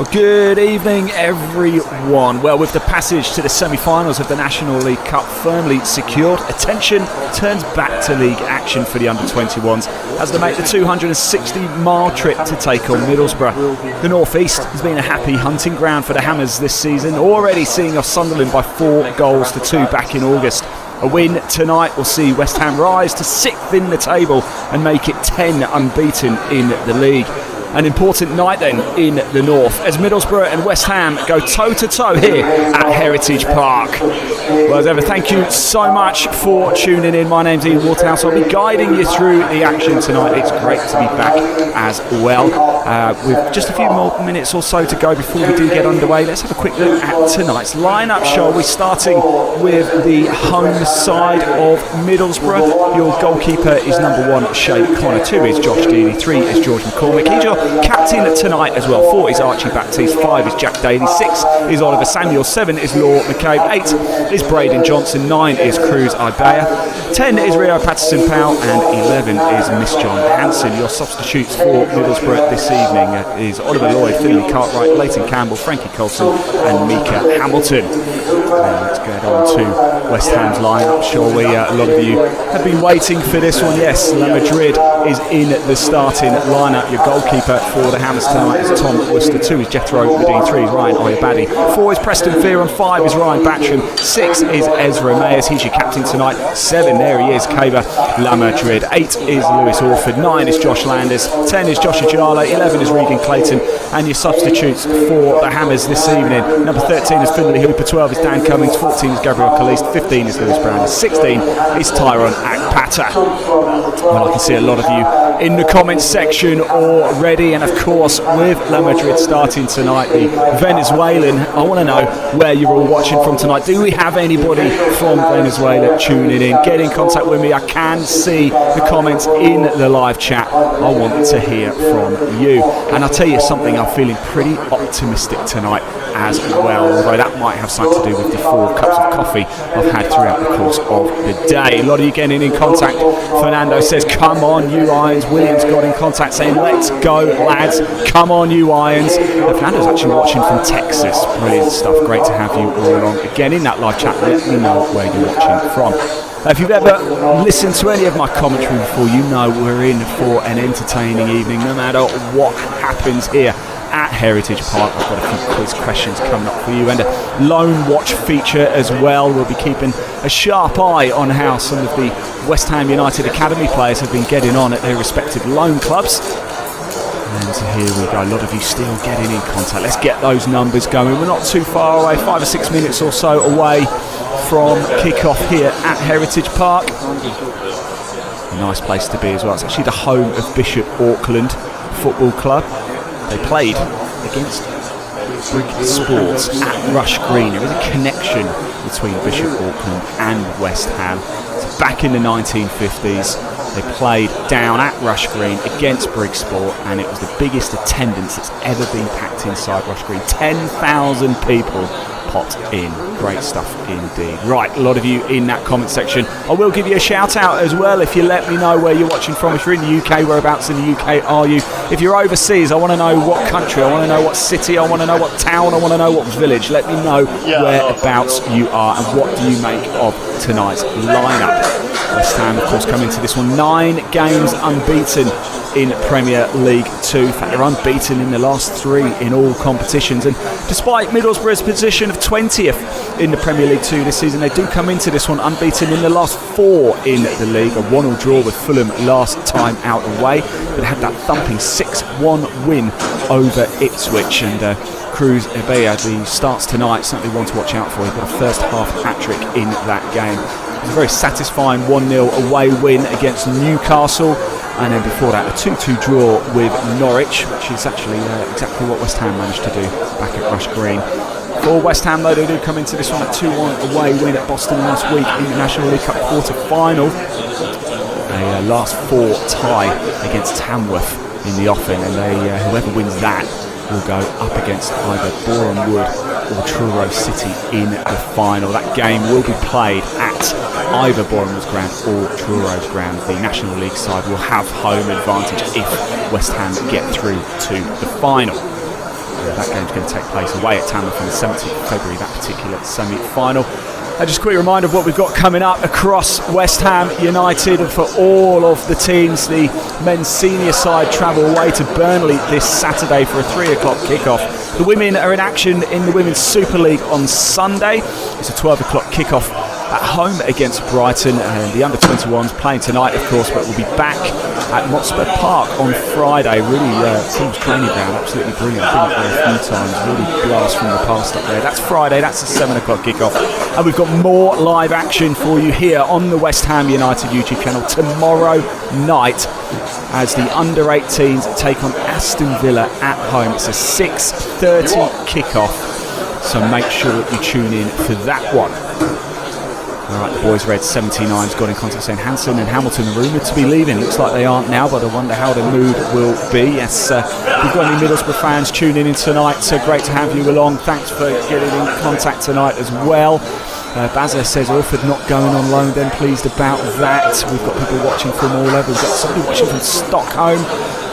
Well, good evening, everyone. Well, with the passage to the semi-finals of the National League Cup firmly secured, attention turns back to league action for the under-21s as they make the 260-mile trip to take on Middlesbrough. The North East has been a happy hunting ground for the Hammers this season, already seeing off Sunderland by 4-2 back in August. A win tonight will see West Ham rise to 6th in the table and make it 10 unbeaten in the league. An important night then in the north as Middlesbrough and West Ham go toe-to-toe here at Heritage Park. Well, as ever, thank you so much for tuning in. My name's Ian Waterhouse. I'll be guiding you through the action tonight. It's great to be back as well. With just a few more minutes or so to go before we do get underway, let's have a quick look at tonight's lineup, shall we? Starting with the home side of Middlesbrough. Your goalkeeper is number 1, Shay Connor. 2 is Josh Dealey. 3 is George McCormick. He's your captain tonight as well. 4 is Archie Baptiste. 5 is Jack Daly. 6 is Oliver Samuel. 7 is Law McCabe. 8 is Braden Johnson. 9 is Cruz Ibea. 10 is Rio Patterson Powell. And 11 is Miss John Hanson. Your substitutes for Middlesbrough this evening is Oliver Lloyd, Finley Cartwright, Leighton Campbell, Frankie Colson and Mika Hamilton. Let's get on to West Ham's lineup, shall we? A lot of you have been waiting for this one. Yes, La Madrid is in the starting lineup. Your goalkeeper for the Hammers tonight is Tom Worcester. 2 is Jethro Medine. 3 is Ryan Oyabadi. 4 is Preston Fear. 5 is Ryan Batcham. 6 is Ezra Mayers. He's your captain tonight. 7, there he is, Kaba La Madrid. 8 is Lewis Orford. 9 is Josh Landers. 10 is Josh Ajala. 11 is Regan Clayton. And your substitutes for the Hammers this evening: number 13 is Finley Hooper. 12 is Dan Cummings. 14 is Gabriel Caliste. 15 is Lewis Brown. 16 is Tyrone Akpata. Well, I can see a lot of you in the comments section already, and of course with La Madrid starting tonight, the Venezuelan, I want to know where you're all watching from tonight. Do we have anybody from Venezuela tuning in? Get in contact with me. I can see the comments in the live chat. I want to hear from you, and I'll tell you something, I'm feeling pretty optimistic tonight as well, although that might have something to do with the 4 cups of coffee I've had throughout the course of the day. A lot of you getting in contact. Fernando says, come on you Irons. Williams got in contact saying, let's go lads, come on you Irons. Fernando's actually watching from Texas. Brilliant stuff, great to have you all along again in that live chat. Let me know where you're watching from. If you've ever listened to any of my commentary before, you know we're in for an entertaining evening no matter what happens here at Heritage Park. I've got a few quiz questions coming up for you and a loan watch feature as well. We'll be keeping a sharp eye on how some of the West Ham United Academy players have been getting on at their respective loan clubs. And so here we go, a lot of you still getting in contact. Let's get those numbers going. We're not too far away, 5 or 6 minutes or so away from kick-off here at Heritage Park. A nice place to be as well. It's actually the home of Bishop Auckland Football Club. They played against Brig Sports at Rush Green. There is a connection between Bishop Auckland and West Ham. So back in the 1950s, they played down at Rush Green against Brig Sport, and it was the biggest attendance that's ever been packed inside Rush Green. 10,000 people popped in. Great stuff indeed. Right, a lot of you in that comment section. I will give you a shout out as well if you let me know where you're watching from. If you're in the UK, whereabouts in the UK are you? If you're overseas, I want to know what country, I want to know what city, I want to know what town, I want to know what village. Let me know whereabouts you are and what do you make of tonight's lineup. West Ham, of course, come into this one 9 games unbeaten in Premier League 2. In fact, they're unbeaten in the last 3 in all competitions. And despite Middlesbrough's position of 20th in the Premier League 2 this season, they do come into this one unbeaten in the last 4 in the league. A 1-1 draw with Fulham last time out away, but had that thumping 6-1 win over Ipswich. And Cruz Ibea, the starts tonight, certainly one to watch out for. He got a first half hat-trick in that game. It was a very satisfying 1-0 away win against Newcastle, and then before that a 2-2 draw with Norwich, which is actually exactly what West Ham managed to do back at Rush Green. For West Ham, though, they do come into this one a 2-1 away win at Boston last week in the National League Cup quarter-final. A last 4 tie against Tamworth in the offing, and whoever wins that will go up against either Boreham Wood or Truro City in the final. That game will be played at either Boreham Wood's ground or Truro's ground. The National League side will have home advantage if West Ham get through to the final. That game's going to take place away at Tamworth on the 17th of February, that particular semi-final. Just a quick reminder of what we've got coming up across West Ham United, and for all of the teams, the men's senior side travel away to Burnley this Saturday for a 3 o'clock kickoff. The women are in action in the Women's Super League on Sunday. It's a 12 o'clock kickoff at home against Brighton, and the under-21s playing tonight, of course, but we'll be back at Middlesbrough Park on Friday. Really, team's training ground, absolutely brilliant. I've been there a few times, really blast from the past up there. That's Friday, that's a 7 o'clock kickoff, and we've got more live action for you here on the West Ham United YouTube channel tomorrow night as the under-18s take on Aston Villa at home. It's a 6:30 kickoff, so make sure that you tune in for that one. Alright, the boys red 79's got in contact saying Hansen and Hamilton are rumoured to be leaving. Looks like they aren't now, but I wonder how the mood will be. Yes, we've got any Middlesbrough fans tuning in tonight, so great to have you along. Thanks for getting in contact tonight as well. Bazza says Orford not going on loan, then pleased about that. We've got people watching from all over. We've got somebody watching from Stockholm.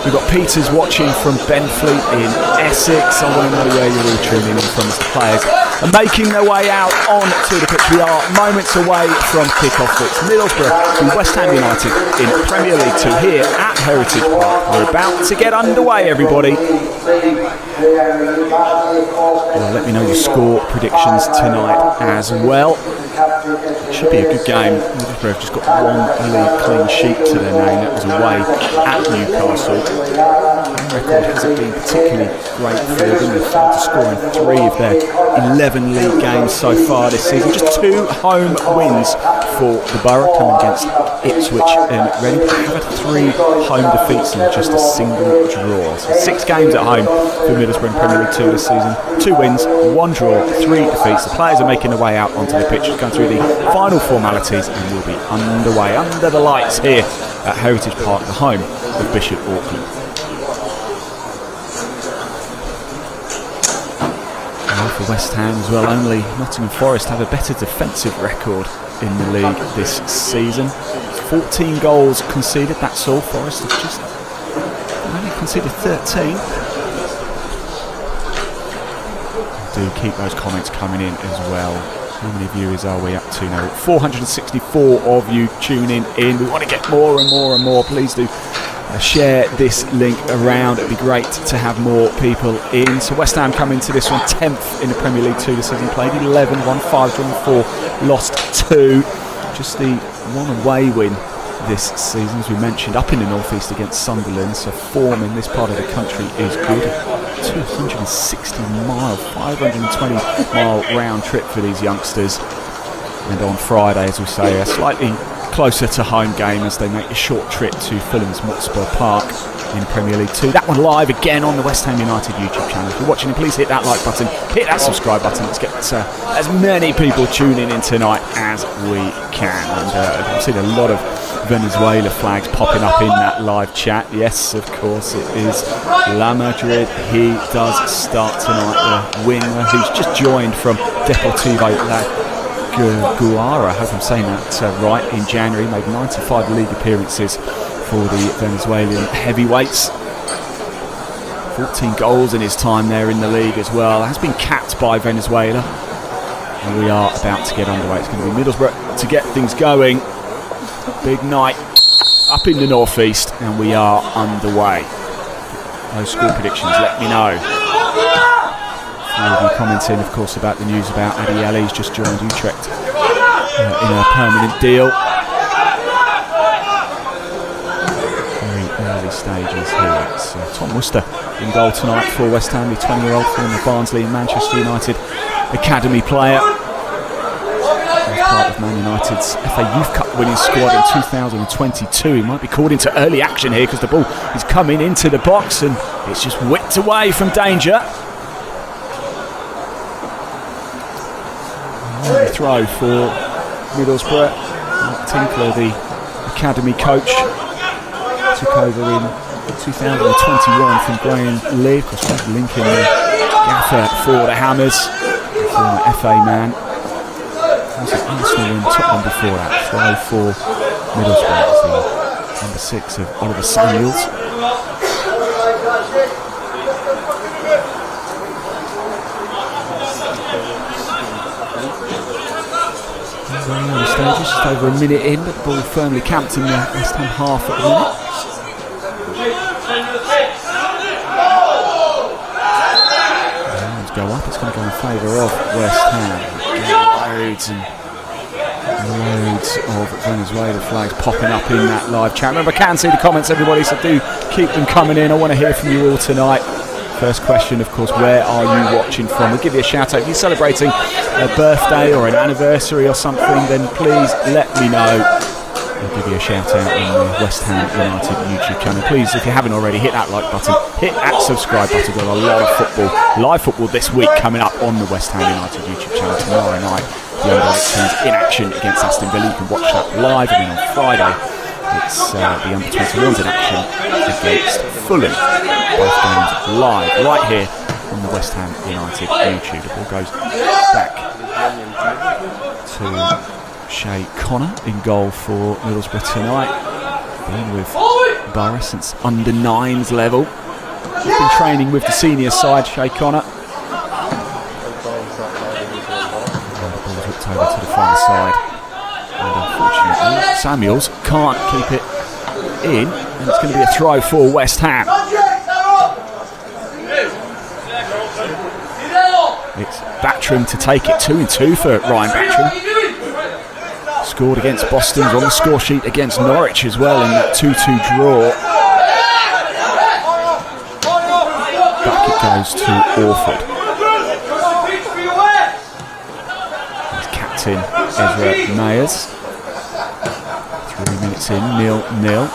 We've got Peters watching from Benfleet in Essex. I want to know where you're all tuning in from as the players are making their way out onto the pitch. We are moments away from kick-off. It's Middlesbrough to West Ham United in Premier League 2 here at Heritage Park. We're about to get underway, everybody. Well, let me know your score predictions tonight as well. It should be a good game. Middlesbrough have just got one league clean sheet to their name. That was away at Newcastle. Their record hasn't been particularly great for them. They've failed to score in 3 of their 11 league games so far this season. Just 2 home wins for the Borough, coming against Ipswich and Reading. They've had 3 home defeats and just a single draw. So 6 games at home for Middlesbrough in Premier League 2 this season. 2 wins, 1 draw, 3 defeats. The players are making their way out onto the pitch, just going through the final formalities, and we'll be underway under the lights here at Heritage Park, the home of Bishop Auckland. Well, for West Ham as well, only Nottingham Forest have a better defensive record in the league this season. 14 goals conceded, that's all. Forest have just only conceded 13. Do keep those comments coming in as well. How many viewers are we up to now? 464 of you tuning in. We want to get more and more and more. Please do share this link around. It'd be great to have more people in. So West Ham come into this one 10th in the Premier League 2 this season. Played 11, won 5, drawn 4, lost 2. Just the 1 away win this season, as we mentioned, up in the northeast against Sunderland. So form in this part of the country is good. 260 mile, 520 mile round trip for these youngsters. And on Friday, as we say, a slightly closer to home game as they make a short trip to Fulham's Middlesbrough Park in Premier League 2. That one live again on the West Ham United YouTube channel. If you're watching it, please hit that like button, hit that subscribe button. Let's get as many people tuning in tonight as we can. And I've seen a lot of Venezuela flags popping up in that live chat. Yes, of course it is La Madrid. He does start tonight, the winger who's just joined from Deportivo La Guara. I hope I'm saying that right. In January, made 95 league appearances for the Venezuelan heavyweights. 14 goals in his time there in the league as well. Has been capped by Venezuela. And we are about to get underway. It's going to be Middlesbrough to get things going. Big night up in the northeast, and we are underway. Those score predictions, let me know. We'll be commenting, of course, about the news about Adi Ali's just joined Utrecht in a permanent deal. Very early stages here. It's Tom Worcester in goal tonight for West Ham, the 20-year-old former Barnsley and Manchester United academy player. Part of Man United's FA Youth Cup winning squad in 2022. He might be called into early action here because the ball is coming into the box and it's just whipped away from danger. The throw for Middlesbrough. Mark Tinkler, the academy coach, took over in 2021 from Graham Lee. Of course, Frank Lincoln, the gaffer for the Hammers, former FA man. Was it Arsenal and Tottenham before that? Throw for Middlesbrough, the number 6 of Oliver Samuels. Just over a minute in, but the ball firmly camped in the West Ham half at the minute. Go up, it's going to go in favour of West Ham. Loads of Venezuela flags popping up in that live chat. Remember, I can see the comments, everybody, so do keep them coming in. I want to hear from you all tonight. First question, of course, where are you watching from? We'll give you a shout out. If you're celebrating a birthday or an anniversary or something, then please let me know. I'll give you a shout out on the West Ham United YouTube channel. Please, if you haven't already, hit that like button, hit that subscribe button. We've got a lot of football, live football this week coming up on the West Ham United YouTube channel. Tomorrow night, the under-18s in action against Aston Villa. You can watch that live, and then on Friday, it's the under-21s in action against Fulham. Both games live right here on the West Ham United YouTube. The ball goes back to Shay Connor in goal for Middlesbrough tonight. Been with Borough since under 9s level. He's been training with the senior side, Shay Connor. And the ball's looked over to the far side. And unfortunately, Samuels can't keep it in. And it's going to be a throw for West Ham. It's Battram to take it. 2-2 for Ryan Battram. Scored against Boston, on the score sheet against Norwich as well in that 2-2 draw. Back it goes to Orford. His captain Ezra Mayers. 3 minutes in, 0-0. No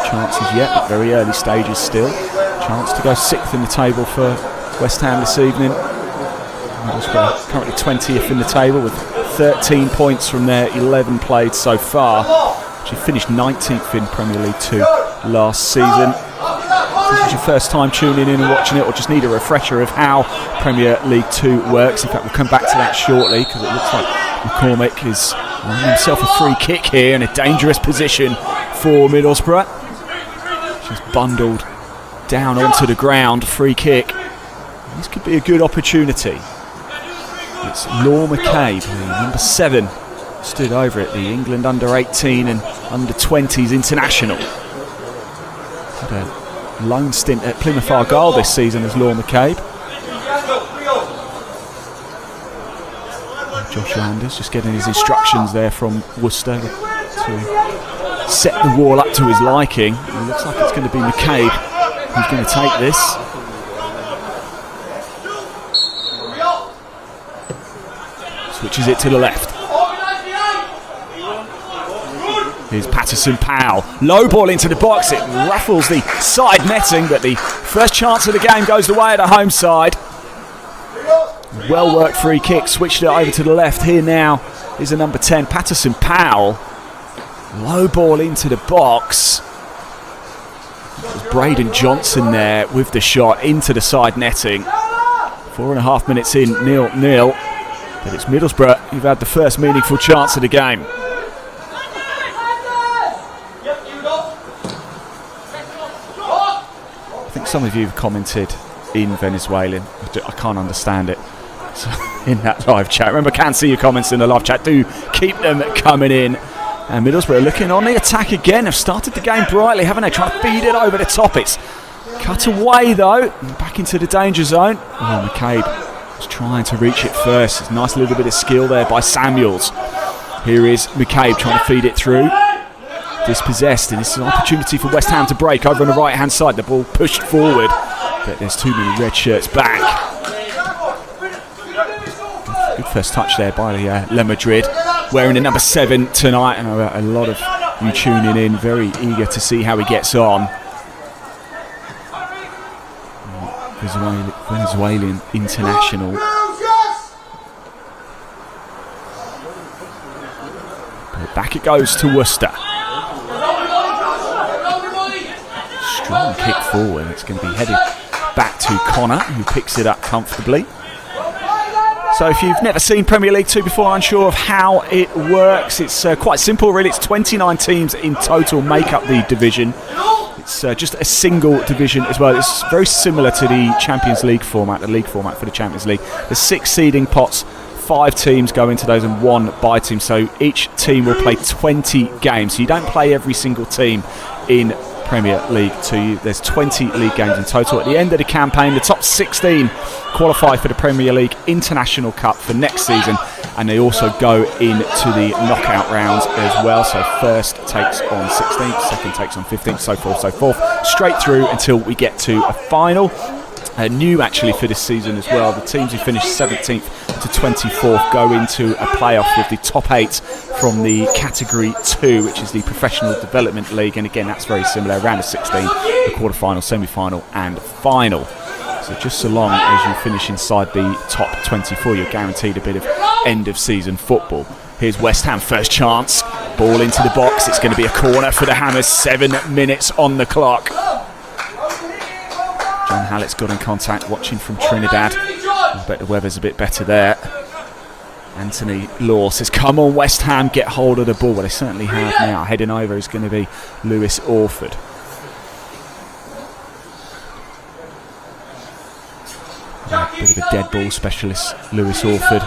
chances yet, but very early stages still. Chance to go 6th in the table for West Ham this evening. Middlesbrough currently 20th in the table with 13 points from their 11 played so far. She finished 19th in Premier League 2 last season. If this is your first time tuning in and watching it, or just need a refresher of how Premier League 2 works, in fact we'll come back to that shortly, because it looks like McCormick is on himself a free kick here in a dangerous position for Middlesbrough. She's bundled down onto the ground, free kick. This could be a good opportunity. It's Law McCabe, the number 7, stood over at the England under-18 and under-20s international. Had a loan stint at Plymouth Argyle this season as Law McCabe. Josh Landers just getting his instructions there from Worcester to set the wall up to his liking. It looks like it's going to be McCabe who's going to take this. Switches it to the left. Here's Patterson-Powell. Low ball into the box. It ruffles the side netting, but the first chance of the game goes the way of the home side. Well worked free kick. Switched it over to the left. Here now is a number 10, Patterson-Powell. Low ball into the box. There's Braden Johnson there with the shot into the side netting. 4.5 minutes in, 0-0. But it's Middlesbrough who've had the first meaningful chance of the game. I think some of you have commented in Venezuelan. I can't understand it. So in that live chat. Remember, I can see your comments in the live chat. Do keep them coming in. And Middlesbrough looking on the attack again. Have started the game brightly, haven't they? Trying to feed it over the top. It's cut away though. Back into the danger zone. Oh, McCabe trying to reach it first. It's a nice little bit of skill there by Samuels. Here is McCabe trying to feed it through. Dispossessed, and this is an opportunity for West Ham to break over on the right hand side. The ball pushed forward, but there's too many red shirts back. Good first touch there by Le Madrid, wearing the number 7 tonight. And a lot of you tuning in, very eager to see how he gets on. Venezuelan international. But back it goes to Worcester. Strong kick forward. It's going to be headed back to Connor, who picks it up comfortably. So if you've never seen Premier League 2 before, unsure of how it works, it's quite simple really. It's 29 teams in total make up the division. It's just a single division as well. It's very similar to the Champions League format, the league format for the Champions League. There's 6 seeding pots 5 teams go into those and 1 bye team, so each team will play 20 games. So you don't play every single team in Premier League 2. There's 20 league games in total. At the end of the campaign, the top 16 qualify for the Premier League International Cup for next season, and they also go into the knockout rounds as well. So first takes on 16th, second takes on 15th, so forth, straight through until we get to a final. New actually for this season as well, the teams who finish 17th to 24th go into a playoff with the top 8 from the Category 2, which is the Professional Development League, and again that's very similar, round of 16, the quarter-final, semi-final and final. So just so long as you finish inside the top 24, you're guaranteed a bit of end of season football. Here's West Ham, first chance, ball into the box, it's going to be a corner for the Hammers, 7 minutes on the clock. John Hallett's got in contact, watching from Trinidad. I bet the weather's a bit better there. Anthony Law says, come on West Ham, get hold of the ball. Well, they certainly have now. Heading over is going to be Lewis Orford. A bit of a dead ball specialist, Lewis Orford.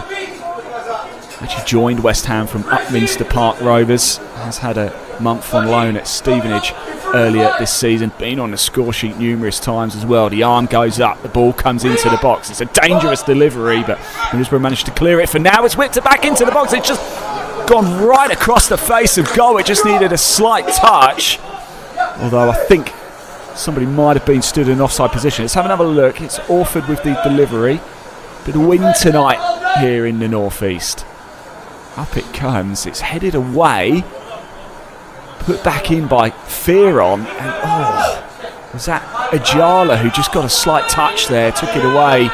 Actually joined West Ham from Upminster Park Rovers. Has had a month on loan at Stevenage earlier this season, been on the score sheet numerous times as well. The arm goes up, the ball comes into the box. It's a dangerous delivery, but Middlesbrough managed to clear it for now. It's whipped it back into the box. It's just gone right across the face of goal. It just needed a slight touch, although I think somebody might have been stood in an offside position. Let's have another look. It's Orford with the delivery. Bit of wind tonight here in the northeast. Up it comes, it's headed away, put back in by Fearon, and was that Ajala who just got a slight touch there, took it away,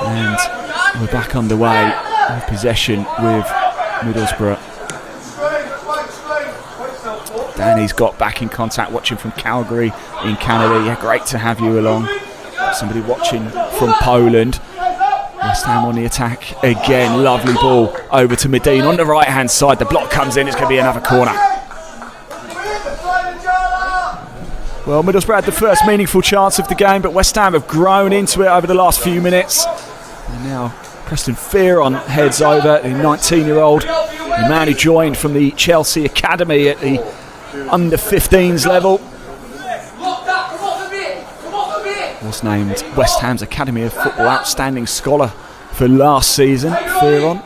and we're back underway with possession with Middlesbrough. Danny's got back in contact, watching from Calgary in Canada. Yeah, great to have you along. Somebody watching from Poland. West Ham on the attack again. Lovely ball over to Medine on the right hand side. The block comes in. It's going to be another corner. Well, Middlesbrough had the first meaningful chance of the game, but West Ham have grown into it over the last few minutes. And now Preston Fearon heads over, the 19-year-old, the man who joined from the Chelsea Academy at the under-15s level. Was named West Ham's Academy of Football Outstanding Scholar for last season, Fearon.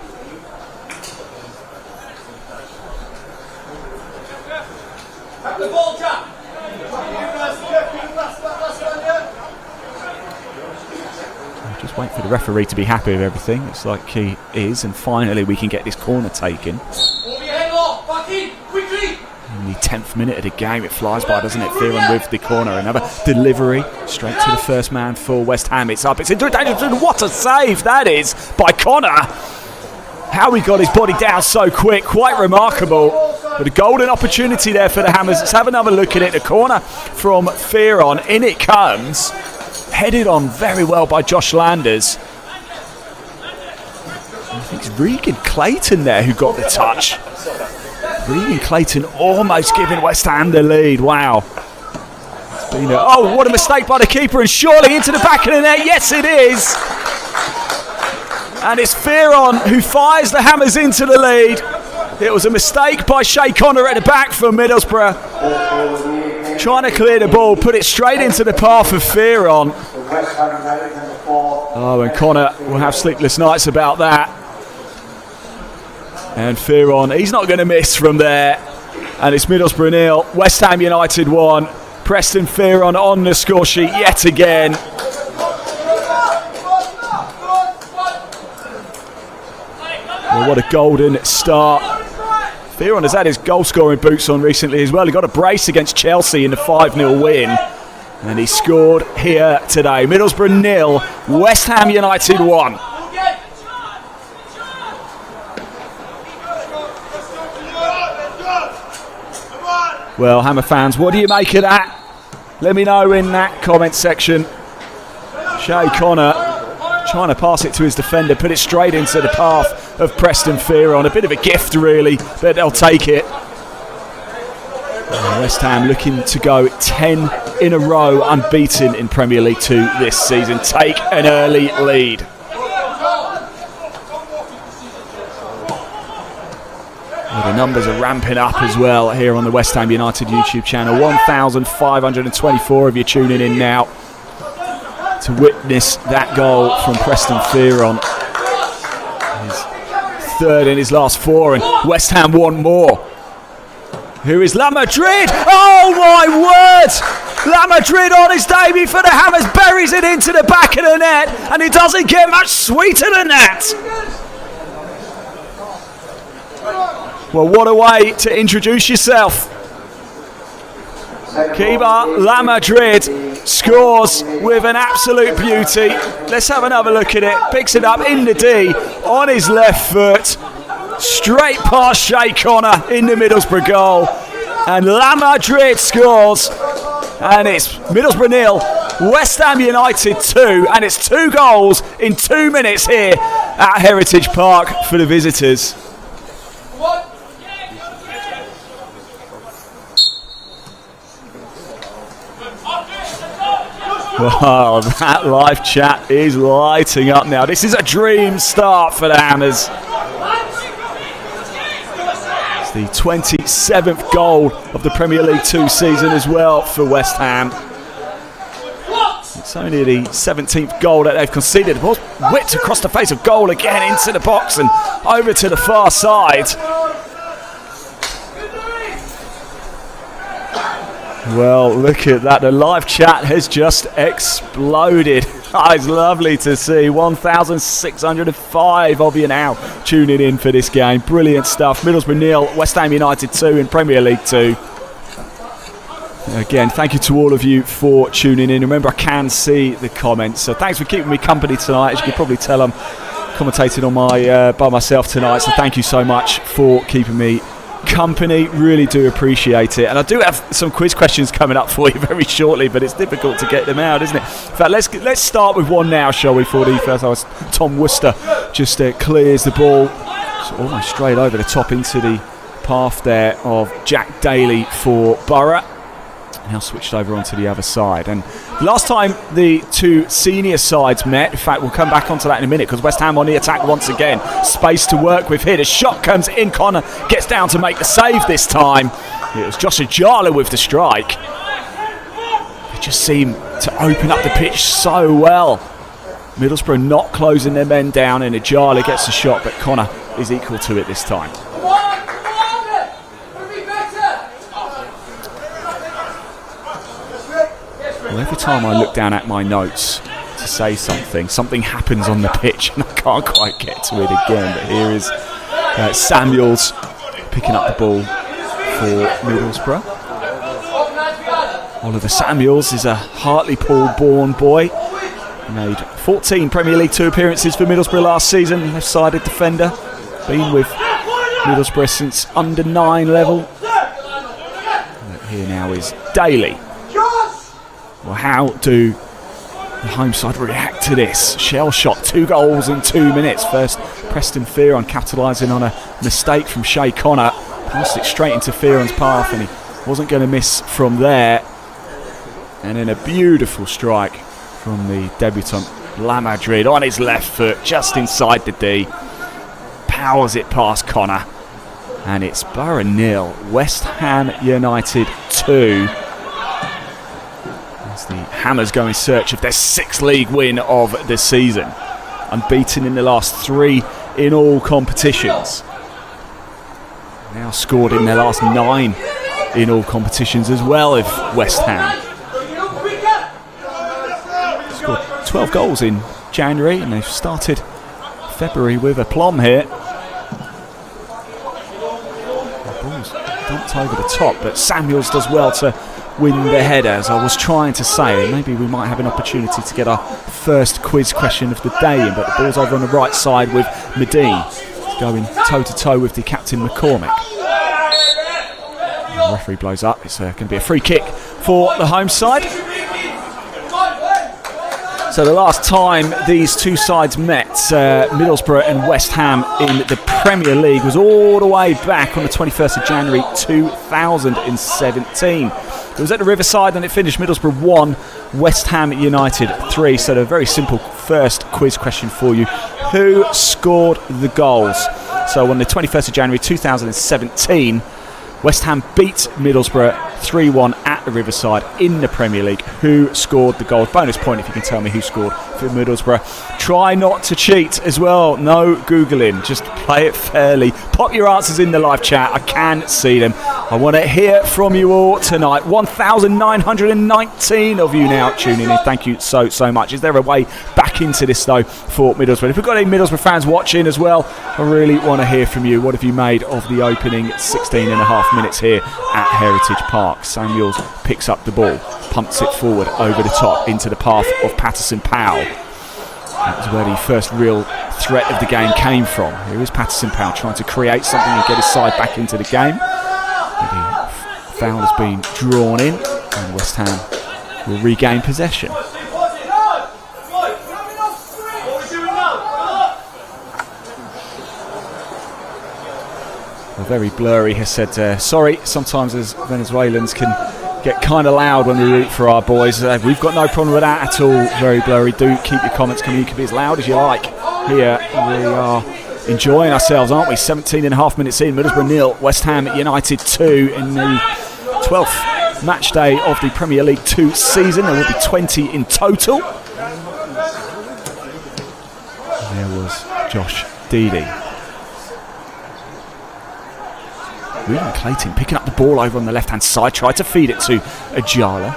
Just wait for the referee to be happy with everything. Looks like he is, and finally we can get this corner taken. In the 10th minute of the game, it flies by, doesn't it? Fearon with the corner, another delivery straight to the first man for West Ham. It's up, it's into danger. What a save that is by Connor! How he got his body down so quick, quite remarkable. But a golden opportunity there for the Hammers. Let's have another look at it. The corner from Fearon, in it comes, headed on very well by Josh Landers. I think it's Regan Clayton there who got the touch. Regan Clayton almost giving West Ham the lead. Wow. It's been what a mistake by the keeper, and surely into the back of the net. Yes, it is. And it's Fearon who fires the Hammers into the lead. It was a mistake by Shay Connor at the back for Middlesbrough. Trying to clear the ball, put it straight into the path of Fearon. And Connor will have sleepless nights about that. And Fearon, he's not going to miss from there. And it's Middlesbrough 0, West Ham United 1. Preston Fearon on the score sheet yet again. Well, what a golden start. Fearon has had his goal-scoring boots on recently as well. He got a brace against Chelsea in the 5-0 win. And he scored here today. Middlesbrough 0, West Ham United 1. Well, Hammer fans, what do you make of that? Let me know in that comment section. Shay Connor trying to pass it to his defender, put it straight into the path of Preston Fearon. A bit of a gift, really, but they'll take it. West Ham looking to go 10 in a row unbeaten in Premier League 2 this season. Take an early lead. Well, the numbers are ramping up as well here on the West Ham United YouTube channel. 1,524 of you tuning in now to witness that goal from Preston Fearon. His third in his last 4, and West Ham want more. Who is La Madrid? Oh my word! La Madrid on his debut for the Hammers buries it into the back of the net, and it doesn't get much sweeter than that. Well, what a way to introduce yourself. Keeper La Madrid scores with an absolute beauty. Let's have another look at it. Picks it up in the D on his left foot. Straight past Shea Connor in the Middlesbrough goal. And La Madrid scores. And it's Middlesbrough 0, West Ham United 2. And it's 2 goals in 2 minutes here at Heritage Park for the visitors. Wow, that live chat is lighting up now. This is a dream start for the Hammers. It's the 27th goal of the Premier League 2 season as well for West Ham. It's only the 17th goal that they've conceded. The ball's whipped across the face of goal again into the box and over to the far side. Well, look at that. The live chat has just exploded. It's lovely to see. 1,605 of you now tuning in for this game. Brilliant stuff. Middlesbrough 0, West Ham United 2 in Premier League 2. Again, thank you to all of you for tuning in. Remember, I can see the comments. So thanks for keeping me company tonight. As you can probably tell, I'm commentating on by myself tonight. So thank you so much for keeping me company. Really do appreciate it. And I do have some quiz questions coming up for you very shortly, but it's difficult to get them out, isn't it? In fact, let's start with one now, shall we, for the first hour. Tom Worcester just clears the ball. It's almost straight over the top into the path there of Jack Daly for Borough. Now switched over onto the other side. And last time the 2 senior sides met, in fact we'll come back onto that in a minute because West Ham on the attack once again. Space to work with here. The shot comes in. Connor gets down to make the save this time. It was Josh Ajala with the strike. They just seem to open up the pitch so well. Middlesbrough not closing their men down, and Ajala gets the shot, but Connor is equal to it this time. Well, every time I look down at my notes to say something happens on the pitch and I can't quite get to it again. But here is Samuels picking up the ball for Middlesbrough. Oliver Samuels is a Hartlepool-born boy. He made 14 Premier League 2 appearances for Middlesbrough last season. Left-sided defender. Been with Middlesbrough since under 9 level. And here now is Daly. Well, how do the home side react to this? Shell shot, 2 goals in 2 minutes. First, Preston Fearon capitalising on a mistake from Shea Connor. Passed it straight into Fearon's path and he wasn't going to miss from there. And then a beautiful strike from the debutant La Madrid on his left foot, just inside the D. Powers it past Connor. And it's Borough 0, West Ham United 2. The Hammers go in search of their 6th league win of the season. Unbeaten in the last 3 in all competitions. Now scored in their last 9 in all competitions as well of West Ham. Scored 12 goals in January and they've started February with aplomb here. The ball's dumped over the top, but Samuels does well to win the header, as I was trying to say. Maybe we might have an opportunity to get our first quiz question of the day in, but the ball's over on the right side with Medine going toe-to-toe with the captain McCormick. And the referee blows up. It's going to be a free kick for the home side. So the last time these 2 sides met, Middlesbrough and West Ham in the Premier League, was all the way back on the 21st of January 2017. It was at the Riverside and it finished Middlesbrough 1, West Ham United 3. So a very simple first quiz question for you. Who scored the goals? So on the 21st of January 2017, West Ham beat Middlesbrough 3-1 at the Riverside in the Premier League. Who scored the goals? Bonus point if you can tell me who scored for Middlesbrough. Try not to cheat as well. No Googling. Just play it fairly. Pop your answers in the live chat. I can see them. I want to hear from you all tonight. 1,919 of you now tuning in. Thank you so much. Is there a way back into this though for Middlesbrough? If we've got any Middlesbrough fans watching as well, I really want to hear from you. What have you made of the opening 16 and a half minutes here at Heritage Park? Samuels picks up the ball, pumps it forward over the top into the path of Patterson Powell. That was where the first real threat of the game came from. Here is Patterson Powell trying to create something and get his side back into the game. The foul has been drawn in and West Ham will regain possession. Very blurry has said, sorry, sometimes as Venezuelans can get kind of loud when we root for our boys. We've got no problem with that at all. Very blurry. Do keep your comments coming. You can be as loud as you like. Here we are enjoying ourselves, aren't we? 17 and a half minutes in. Middlesbrough 0, West Ham United 2 in the 12th match day of the Premier League 2 season. There will be 20 in total. There was Josh Deedy. William Clayton picking up the ball over on the left-hand side, tried to feed it to Ajala.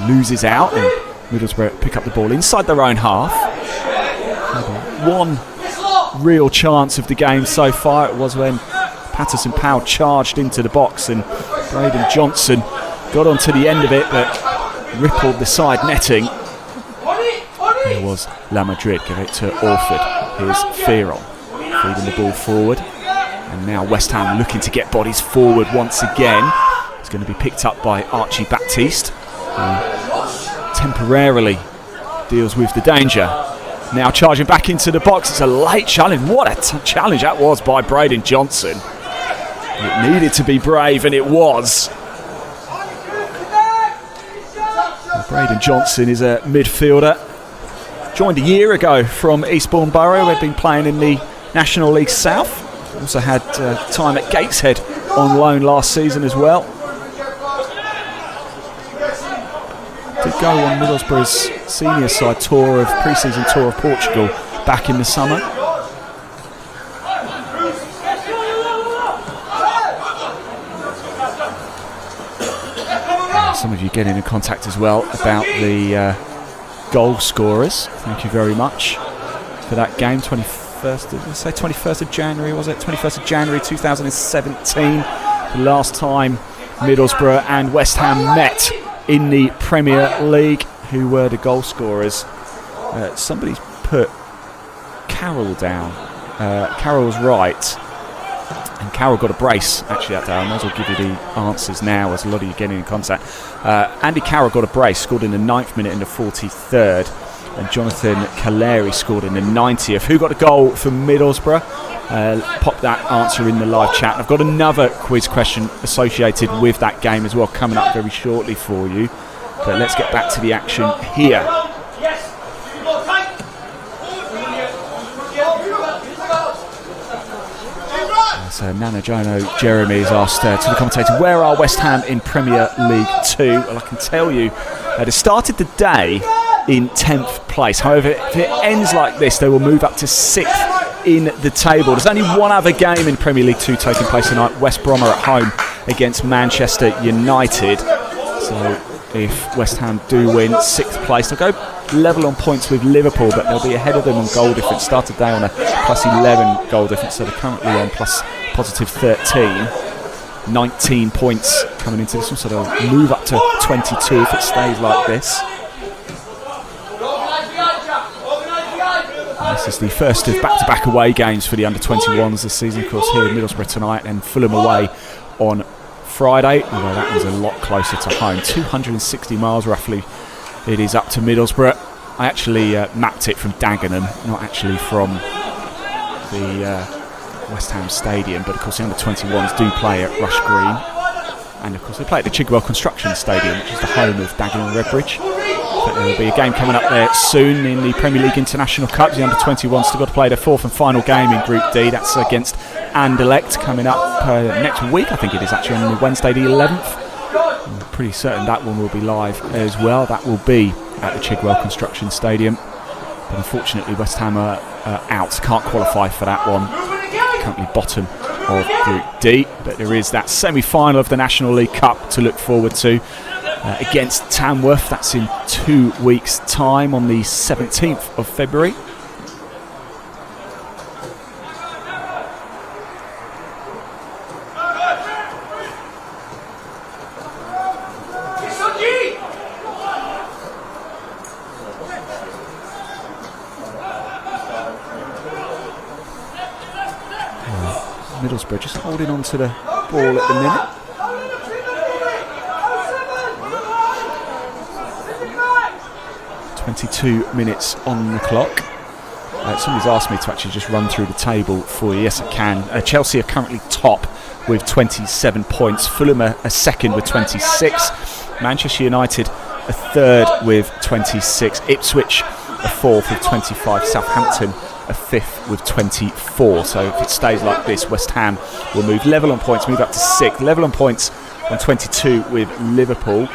He loses out and Middlesbrough pick up the ball inside their own half. One real chance of the game so far. It was when Patterson Powell charged into the box and Braden Johnson got onto the end of it but rippled the side netting. There was La Madrid, give it to Orford. Here's Fearon feeding the ball forward. And now West Ham looking to get bodies forward once again. It's going to be picked up by Archie Baptiste, who temporarily deals with the danger. Now charging back into the box. It's a late challenge. What a challenge that was by Braden Johnson. It needed to be brave, and it was. And Braden Johnson is a midfielder. Joined a year ago from Eastbourne Borough. We've been playing in the National League South. Also had time at Gateshead on loan last season as well. Did go on Middlesbrough's senior side tour of pre-season tour of Portugal back in the summer. Some of you getting in contact as well about the goal scorers. Thank you very much for that game. 21st of January, was it? 21st of January 2017. The last time Middlesbrough and West Ham met in the Premier League. Who were the goal scorers? Somebody's put Carroll down. Carroll was right. And Carroll got a brace actually that day. I might as well give you the answers now as a lot of you getting in contact. Andy Carroll got a brace, scored in the 9th minute and the 43rd. And Jonathan Caleri scored in the 90th. Who got a goal for Middlesbrough? Pop that answer in the live chat. I've got another quiz question associated with that game as well coming up very shortly for you. But let's get back to the action here. So Nana Jono Jeremy has asked to the commentator, where are West Ham in Premier League 2? Well, I can tell you they started the day in 10th place. However, if it ends like this, they will move up to 6th in the table. There's only one other game in Premier League 2 taking place tonight. West Brom are at home against Manchester United. So if West Ham do win, 6th place, they'll go level on points with Liverpool, but they'll be ahead of them on goal difference. Started day on a plus 11 goal difference, so they're currently on positive 13. 19 points coming into this one, so they'll move up to 22 if it stays like this. This is the first of back-to-back away games for the under-21s this season. Of course, here in Middlesbrough tonight and Fulham away on Friday. Although that was a lot closer to home. 260 miles roughly it is up to Middlesbrough. I actually mapped it from Dagenham, not actually from the West Ham Stadium. But of course the under-21s do play at Rush Green. And of course they play at the Chigwell Construction Stadium, which is the home of Dagenham Redbridge. But there will be a game coming up there soon in the Premier League International Cup. The under-21 still got to play their fourth and final game in Group D. That's against Anderlecht coming up next week. I think it is actually on Wednesday the 11th. I'm pretty certain that one will be live as well. That will be at the Chigwell Construction Stadium. But unfortunately West Ham are out, can't qualify for that one. Currently bottom of Group D. But there is that semi-final of the National League Cup to look forward to. Against Tamworth. That's in 2 weeks' time on the 17th of February. Middlesbrough just holding on to the ball at the minute. .22 minutes on the clock. Somebody's asked me to actually just run through the table for you. Yes, I can. Chelsea are currently top with 27 points. Fulham are second with 26. Manchester United a third with 26. Ipswich a fourth with 25. Southampton a fifth with 24. So if it stays like this, West Ham will move level on points, move up to sixth. Level on points on 22 with Liverpool.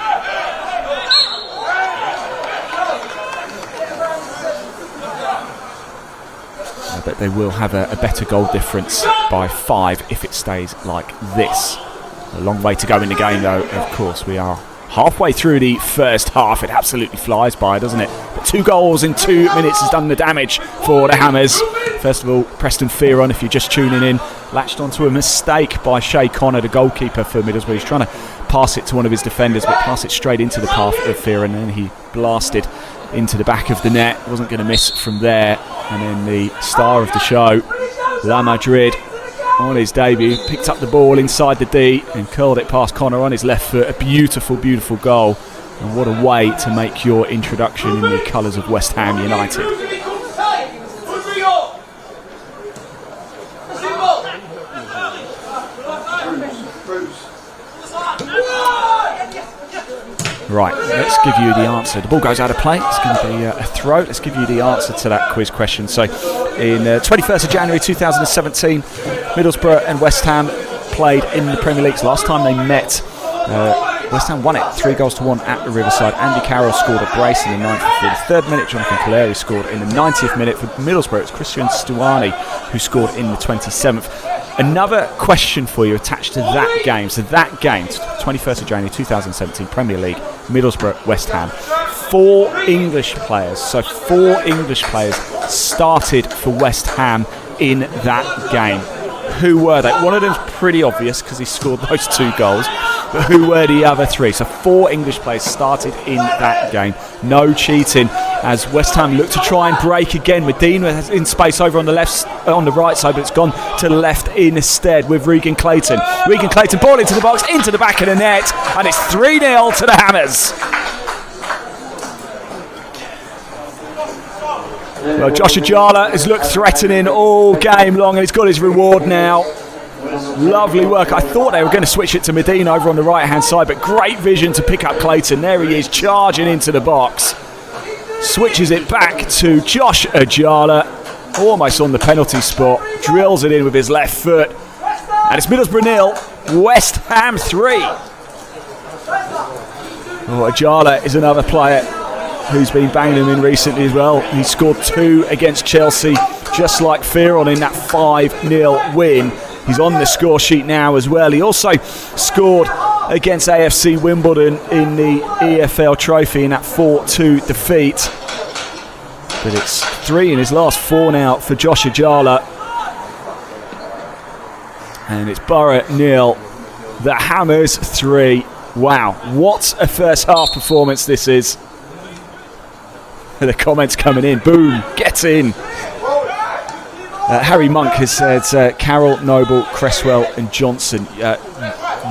But they will have a better goal difference by 5 if it stays like this. A long way to go in the game though, of course. We are halfway through the first half. It absolutely flies by, doesn't it? But 2 goals in 2 minutes has done the damage for the Hammers. First of all, Preston Fearon, if you're just tuning in, latched onto a mistake by Shay Connor, the goalkeeper for Middlesbrough. He's trying to pass it to one of his defenders, but pass it straight into the path of Fearon, and then he blasted into the back of the net. Wasn't going to miss from there. And then the star of the show, La Madrid, on his debut, picked up the ball inside the D and curled it past Connor on his left foot. A beautiful, beautiful goal. And what a way to make your introduction in the colours of West Ham United. Right, let's give you the answer. The ball goes out of play. It's going to be a throw. Let's give you the answer to that quiz question. So, in 21st of January 2017, Middlesbrough and West Ham played in the Premier League. Last time they met, West Ham won it 3-1 at the Riverside. Andy Carroll scored a brace in the 9th. For the 3rd minute, Jonathan Calleri scored in the 90th minute. For Middlesbrough, it's Christian Stuani who scored in the 27th. Another question for you attached to that game. So that game, 21st of January 2017, Premier League, Middlesbrough, West Ham. 4 English players. So 4 English players started for West Ham in that game. Who were they? One of them's pretty obvious because he scored those 2 goals. But who were the other 3? So 4 English players started in that game. No cheating as West Ham look to try and break again. Medina has in space over on the the right side, but it's gone to the left instead with Regan Clayton. Regan Clayton, ball into the box, into the back of the net, and it's 3-0 to the Hammers. Well, Josh Ajala has looked threatening all game long, and he's got his reward now. Lovely work. I thought they were going to switch it to Medina over on the right hand side, but great vision to pick up Clayton. There he is, charging into the box. Switches it back to Josh Ajala, almost on the penalty spot. Drills it in with his left foot. And it's Middlesbrough 0, West Ham 3. Oh, Ajala is another player who's been banging them in recently as well. He scored 2 against Chelsea, just like Fearon in that 5-0 win. He's on the score sheet now as well. He also scored against AFC Wimbledon in the EFL Trophy in that 4-2 defeat. But it's 3 in his last 4 now for Josh Ajala. And it's Borough 0, the Hammers 3. Wow, what a first half performance this is. The comments coming in. Boom, get in. Harry Monk has said Carroll, Noble, Cresswell and Johnson.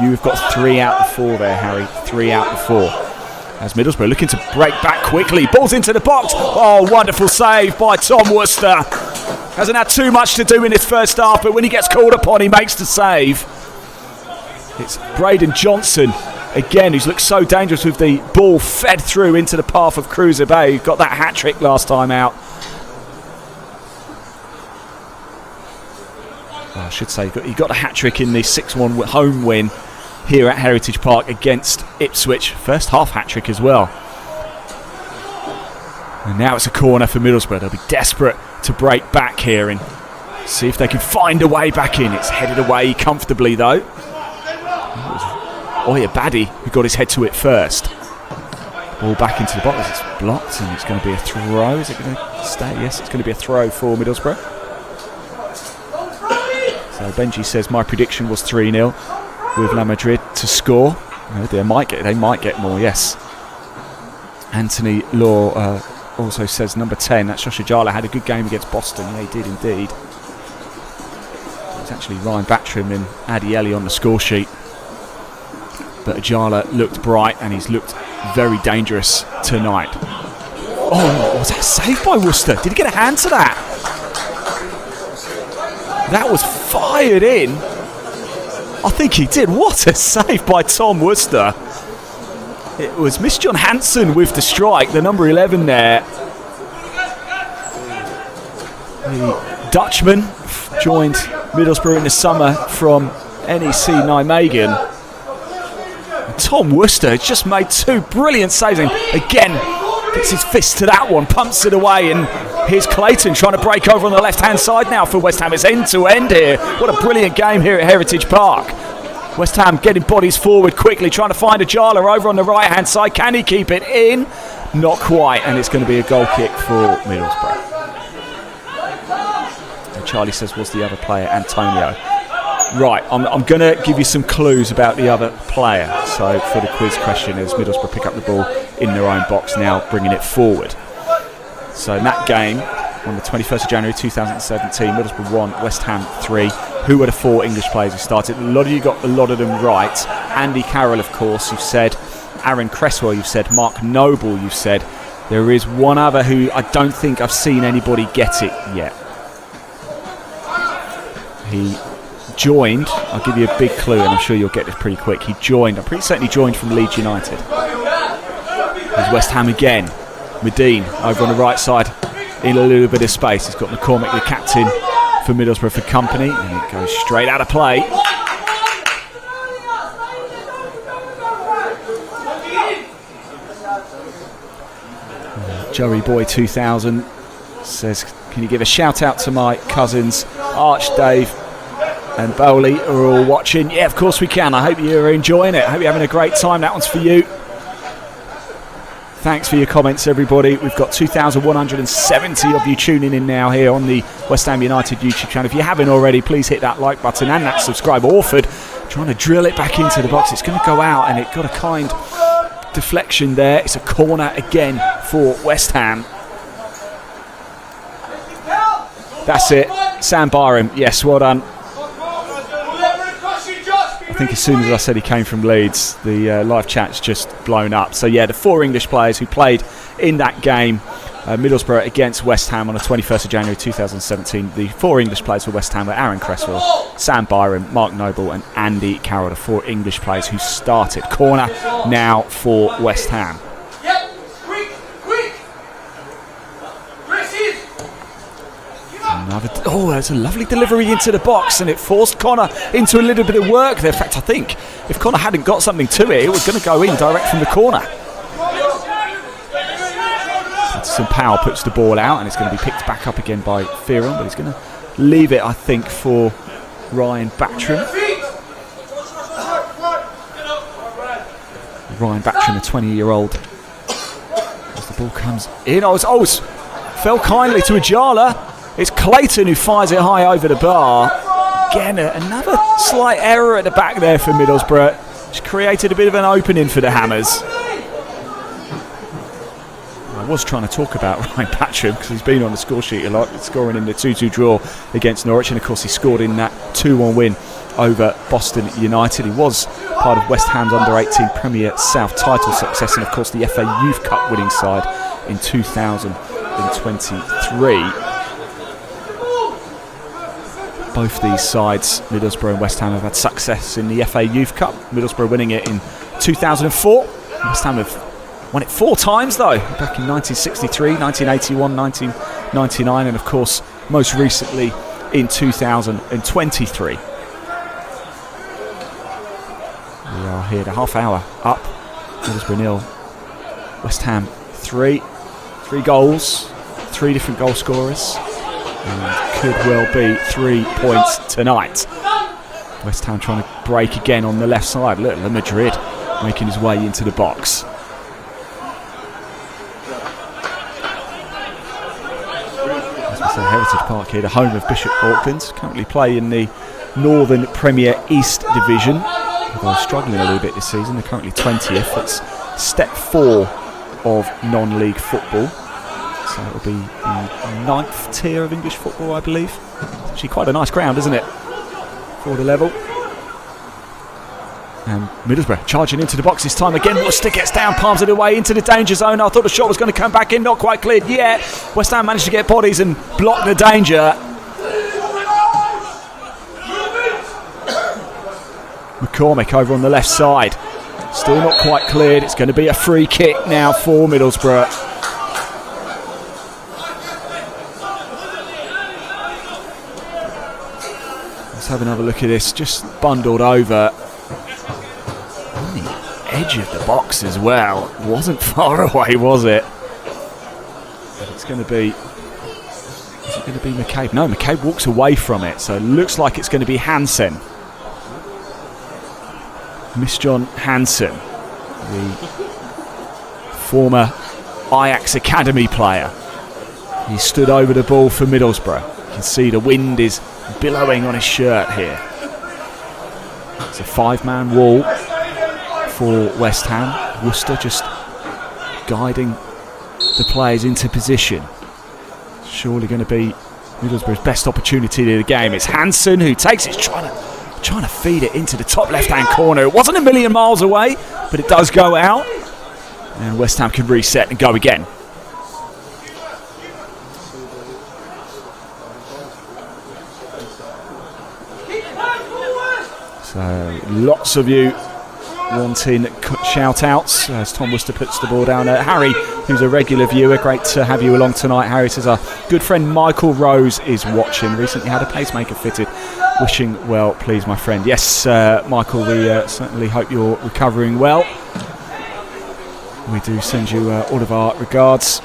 You've got 3 out of 4 there, Harry. 3 out of 4. As Middlesbrough looking to break back quickly. Balls into the box. Oh, wonderful save by Tom Worcester. Hasn't had too much to do in this first half, but when he gets called upon, he makes the save. It's Braden Johnson again, who's looked so dangerous with the ball fed through into the path of Cruiser Bay, who got that hat-trick last time out. Well, I should say he got a hat-trick in the 6-1 home win here at Heritage Park against Ipswich. First half hat-trick as well. And now it's a corner for Middlesbrough. They'll be desperate to break back here and see if they can find a way back in. It's headed away comfortably though. Oyabadi who got his head to it first. Ball back into the box. It's blocked and it's going to be a throw. Is it going to stay? Yes, it's going to be a throw for Middlesbrough. So Benji says my prediction was 3-0 with La Madrid to score. They might get more, yes. Anthony Law also says number 10, that's Josh Ajala, had a good game against Boston. Yeah, he did indeed. It's actually Ryan Battram and Adi Ellie on the score sheet. But Ajala looked bright and he's looked very dangerous tonight. Oh, was that saved by Worcester? Did he get a hand to that? That was fired in. I think he did. What a save by Tom Worcester. It was Miss John Hansen with the strike, the number 11 there. The Dutchman joined Middlesbrough in the summer from NEC Nijmegen. Tom Worcester has just made two brilliant saves. And again, gets his fist to that one, pumps it away, and here's Clayton trying to break over on the left-hand side now for West Ham. It's end-to-end here. What a brilliant game here at Heritage Park. West Ham getting bodies forward quickly, trying to find Ajala over on the right-hand side. Can he keep it in? Not quite, and it's going to be a goal kick for Middlesbrough. And Charlie says, was the other player Antonio? Right, I'm going to give you some clues about the other player. So for the quiz question, as Middlesbrough pick up the ball in their own box now, bringing it forward. So in that game, on the 21st of January 2017, Middlesbrough 1, West Ham 3. Who were the four English players who started? A lot of you got a lot of them right. Andy Carroll, of course, you've said. Aaron Cresswell, you've said. Mark Noble, you've said. There is one other who I don't think I've seen anybody get it yet. He joined, I'll give you a big clue and I'm sure you'll get this pretty quick. He joined, I'm pretty certain he joined from Leeds United. There's West Ham again. Medine over on the right side in a little bit of space. He's got McCormick, the captain for Middlesbrough, for company, and it goes straight out of play. Joey Boy 2000 says, can you give a shout out to my cousins Arch, Dave and Bowley are all watching? Yeah, of course we can. I hope you're enjoying it. I hope you're having a great time. That one's for you. Thanks for your comments, everybody. We've got 2,170 of you tuning in now here on the West Ham United YouTube channel. If you haven't already, please hit that like button and that subscribe. Orford trying to drill it back into the box. It's going to go out, and it got a kind deflection there. It's a corner again for West Ham. That's it. Sam Byram. Yes, well done. I think as soon as I said he came from Leeds, the live chat's just blown up. So yeah, the four English players who played in that game, Middlesbrough against West Ham on the 21st of January 2017. The four English players for West Ham were Aaron Cresswell, Sam Byram, Mark Noble and Andy Carroll, the four English players who started. Corner now for West Ham. There's a lovely delivery into the box, and it forced Connor into a little bit of work there. In fact, I think if Connor hadn't got something to it, it was going to go in direct from the corner. St Powell puts the ball out, and it's going to be picked back up again by Fearon, but he's going to leave it, I think, for Ryan Battram. Ryan Battram, a 20-year-old. As the ball comes in, fell kindly to Ajala. It's Clayton who fires it high over the bar. Again, another slight error at the back there for Middlesbrough, which created a bit of an opening for the Hammers. I was trying to talk about Ryan Battram because he's been on the score sheet a lot, scoring in the 2-2 draw against Norwich, and of course he scored in that 2-1 win over Boston United. He was part of West Ham's under-18 Premier South title success, and of course the FA Youth Cup winning side in 2023. Both these sides, Middlesbrough and West Ham, have had success in the FA Youth Cup. Middlesbrough winning it in 2004. West Ham have won it 4 times though, back in 1963, 1981, 1999, and of course most recently in 2023. We are here at a half hour up. Middlesbrough 0, West Ham 3. 3 goals, 3 different goal scorers, and could well be 3 points tonight. West Ham trying to break again on the left side. Look, Madrid making his way into the box. As we say, Heritage Park here, the home of Bishop Auckland, currently play in the Northern Premier East Division. Although struggling a little bit this season, they're currently 20th. It's step 4 of non-league football. So it'll be the 9th tier of English football, I believe. It's actually quite a nice ground, isn't it? For the level. And Middlesbrough charging into the box this time again. Worcester gets down, palms it away into the danger zone. I thought the shot was going to come back in, not quite cleared yet. West Ham managed to get bodies and block the danger. McCormick over on the left side. Still not quite cleared. It's going to be a free kick now for Middlesbrough. Let's have another look at this. Just bundled over on the edge of the box as well. Wasn't far away, was it? But it's going to be... Is it going to be McCabe? No, McCabe walks away from it. So it looks like it's going to be Hansen. Miss John Hansen, the former Ajax Academy player. He stood over the ball for Middlesbrough. You can see the wind is billowing on his shirt here. It's a 5-man wall for West Ham. Worcester just guiding the players into position. Surely going to be Middlesbrough's best opportunity of the game. It's Hansen who takes it, trying to feed it into the top left-hand corner. It wasn't a million miles away, but it does go out. And West Ham can reset and go again. So lots of you wanting shout-outs as Tom Worcester puts the ball down. Harry, who's a regular viewer, great to have you along tonight. Harry says our good friend Michael Rose is watching. Recently had a pacemaker fitted. Wishing well, please, my friend. Yes, Michael, we certainly hope you're recovering well. We do send you all of our regards.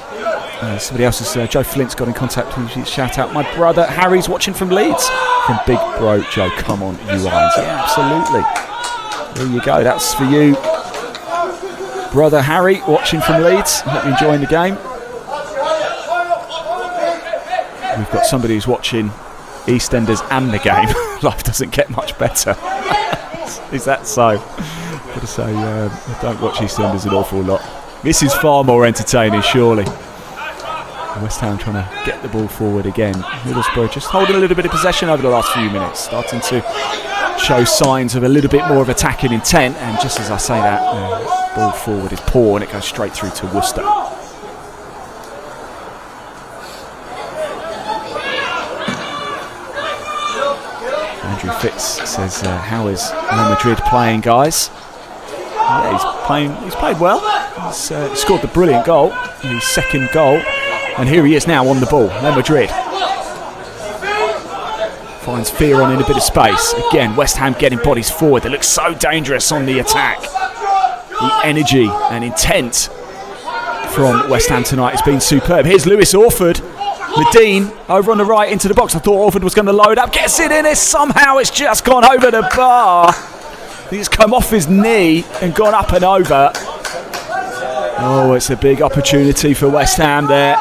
Somebody else has, Joe Flint's got in contact with you. Shout out, my brother Harry's watching from Leeds. From Big Bro Joe, come on, you irons. Yeah, absolutely. There you go, that's for you. Brother Harry watching from Leeds. Hope you're enjoying the game. We've got somebody who's watching EastEnders and the game. Life doesn't get much better. Is that so? I've got to say, I don't watch EastEnders an awful lot. This is far more entertaining, surely. West Ham trying to get the ball forward again. Middlesbrough just holding a little bit of possession over the last few minutes, starting to show signs of a little bit more of attacking intent. And just as I say that, ball forward is poor and it goes straight through to Worcester. Andrew Fitz says, how is Real Madrid playing, guys? Yeah, he's played well. He's scored the brilliant goal, his second goal. And here he is now on the ball. Real Madrid finds Fearon in a bit of space. Again, West Ham getting bodies forward. They look so dangerous on the attack. The energy and intent from West Ham tonight has been superb. Here's Lewis Orford. Medine over on the right into the box. I thought Orford was going to load up. Gets it in. Somehow it's just gone over the bar. I think it's come off his knee and gone up and over. Oh, it's a big opportunity for West Ham there.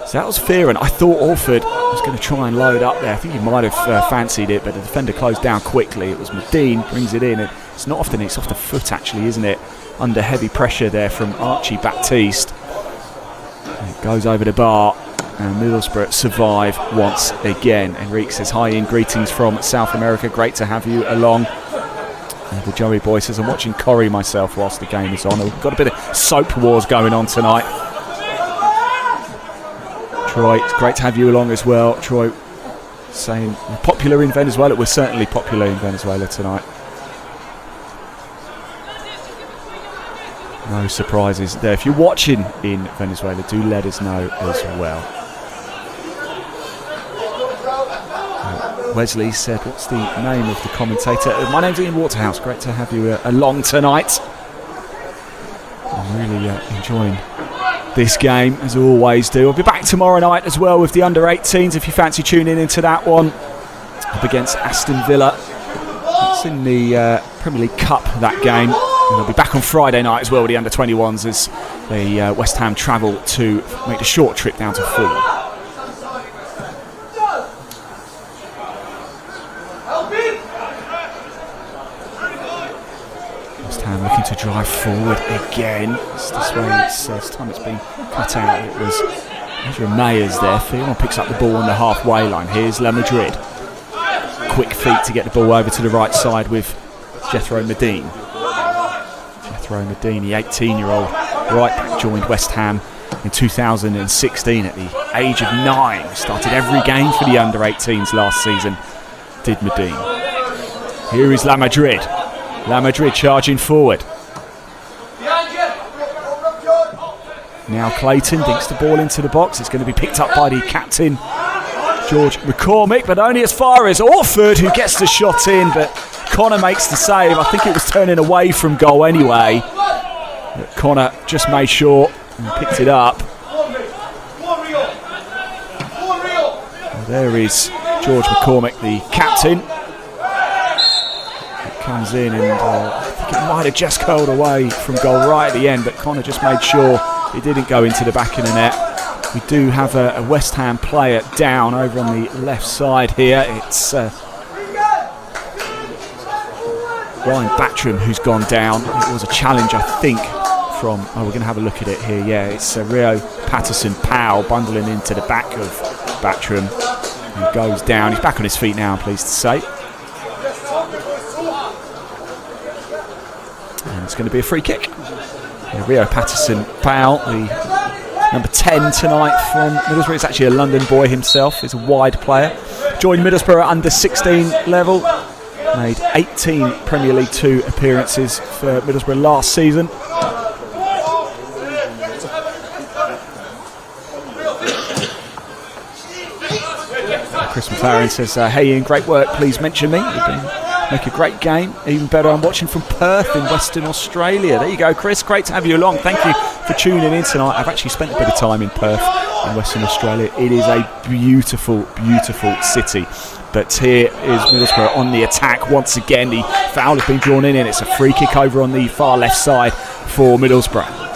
So that was Fearon. I thought Orford was going to try and load up there. I think he might have fancied it, but the defender closed down quickly. It was Medine, brings it in. It's not often, it's off the foot actually, isn't it? Under heavy pressure there from Archie Baptiste. It goes over the bar, and Middlesbrough survive once again. Enrique says, hi Ian, greetings from South America. Great to have you along. The Joey boy says, I'm watching Corrie myself whilst the game is on. We've got a bit of soap wars going on tonight. Troy, it's great to have you along as well. Troy saying, popular in Venezuela. We're certainly popular in Venezuela tonight. No surprises there. If you're watching in Venezuela, do let us know as well. Wesley said, what's the name of the commentator? My name's Ian Waterhouse. Great to have you along tonight. I'm really enjoying this game, as I always do. I'll be back tomorrow night as well with the under-18s, if you fancy tuning into that one. Up against Aston Villa. It's in the Premier League Cup, that game. And I'll be back on Friday night as well with the under-21s as the West Ham travel to make the short trip down to Fulham. West Ham looking to drive forward again. It's this way, this time it's been cut out. It was Ezra Mayers there. Fionn picks up the ball on the halfway line. Here's La Madrid. Quick feet to get the ball over to the right side with Jethro Medine. Jethro Medine, the 18-year-old right back, joined West Ham in 2016 at the age of 9. Started every game for the under-18s last season, did Medine. Here is La Madrid. La Madrid charging forward. Now Clayton dinks the ball into the box. It's going to be picked up by the captain, George McCormick, but only as far as Orford, who gets the shot in, but Connor makes the save. I think it was turning away from goal anyway. But Connor just made sure and picked it up. And there is George McCormick, the captain. It comes in and I think it might have just curled away from goal right at the end, but Connor just made sure it didn't go into the back of the net. We do have a West Ham player down over on the left side here. It's Ryan Battram who's gone down. It was a challenge, I think, from... Oh, we're going to have a look at it here. Yeah, it's Rio Patterson-Powell bundling into the back of Battram. He goes down. He's back on his feet now, I'm pleased to say. And it's going to be a free kick. Yeah, Rio Patterson-Powell, the number 10 tonight from Middlesbrough. He's actually a London boy himself. He's a wide player. Joined Middlesbrough at under 16 level. Made 18 Premier League 2 appearances for Middlesbrough last season. Chris McLaren says, hey Ian, great work. Please mention me. Make a great game. Even better, I'm watching from Perth in Western Australia. There you go, Chris. Great to have you along. Thank you for tuning in tonight. I've actually spent a bit of time in Perth in Western Australia. It is a beautiful, beautiful city. But here is Middlesbrough on the attack once again. The foul has been drawn in, and it's a free kick over on the far left side for Middlesbrough.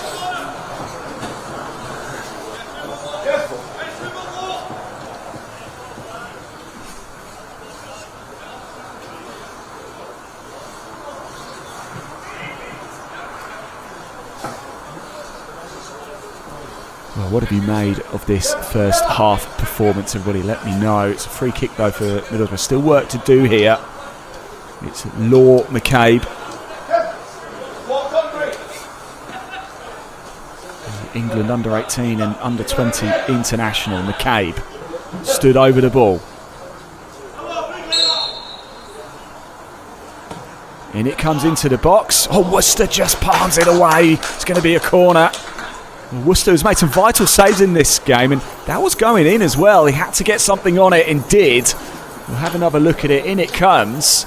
Well, what have you made of this first half performance, everybody? Let me know. It's a free kick, though, for Middlesbrough. Still work to do here. It's Law McCabe. England under-18 and under-20 international. McCabe stood over the ball. In it comes into the box. Oh, Worcester just palms it away. It's going to be a corner. Worcester has made some vital saves in this game, and that was going in as well. He had to get something on it and did. We'll have another look at it. In it comes.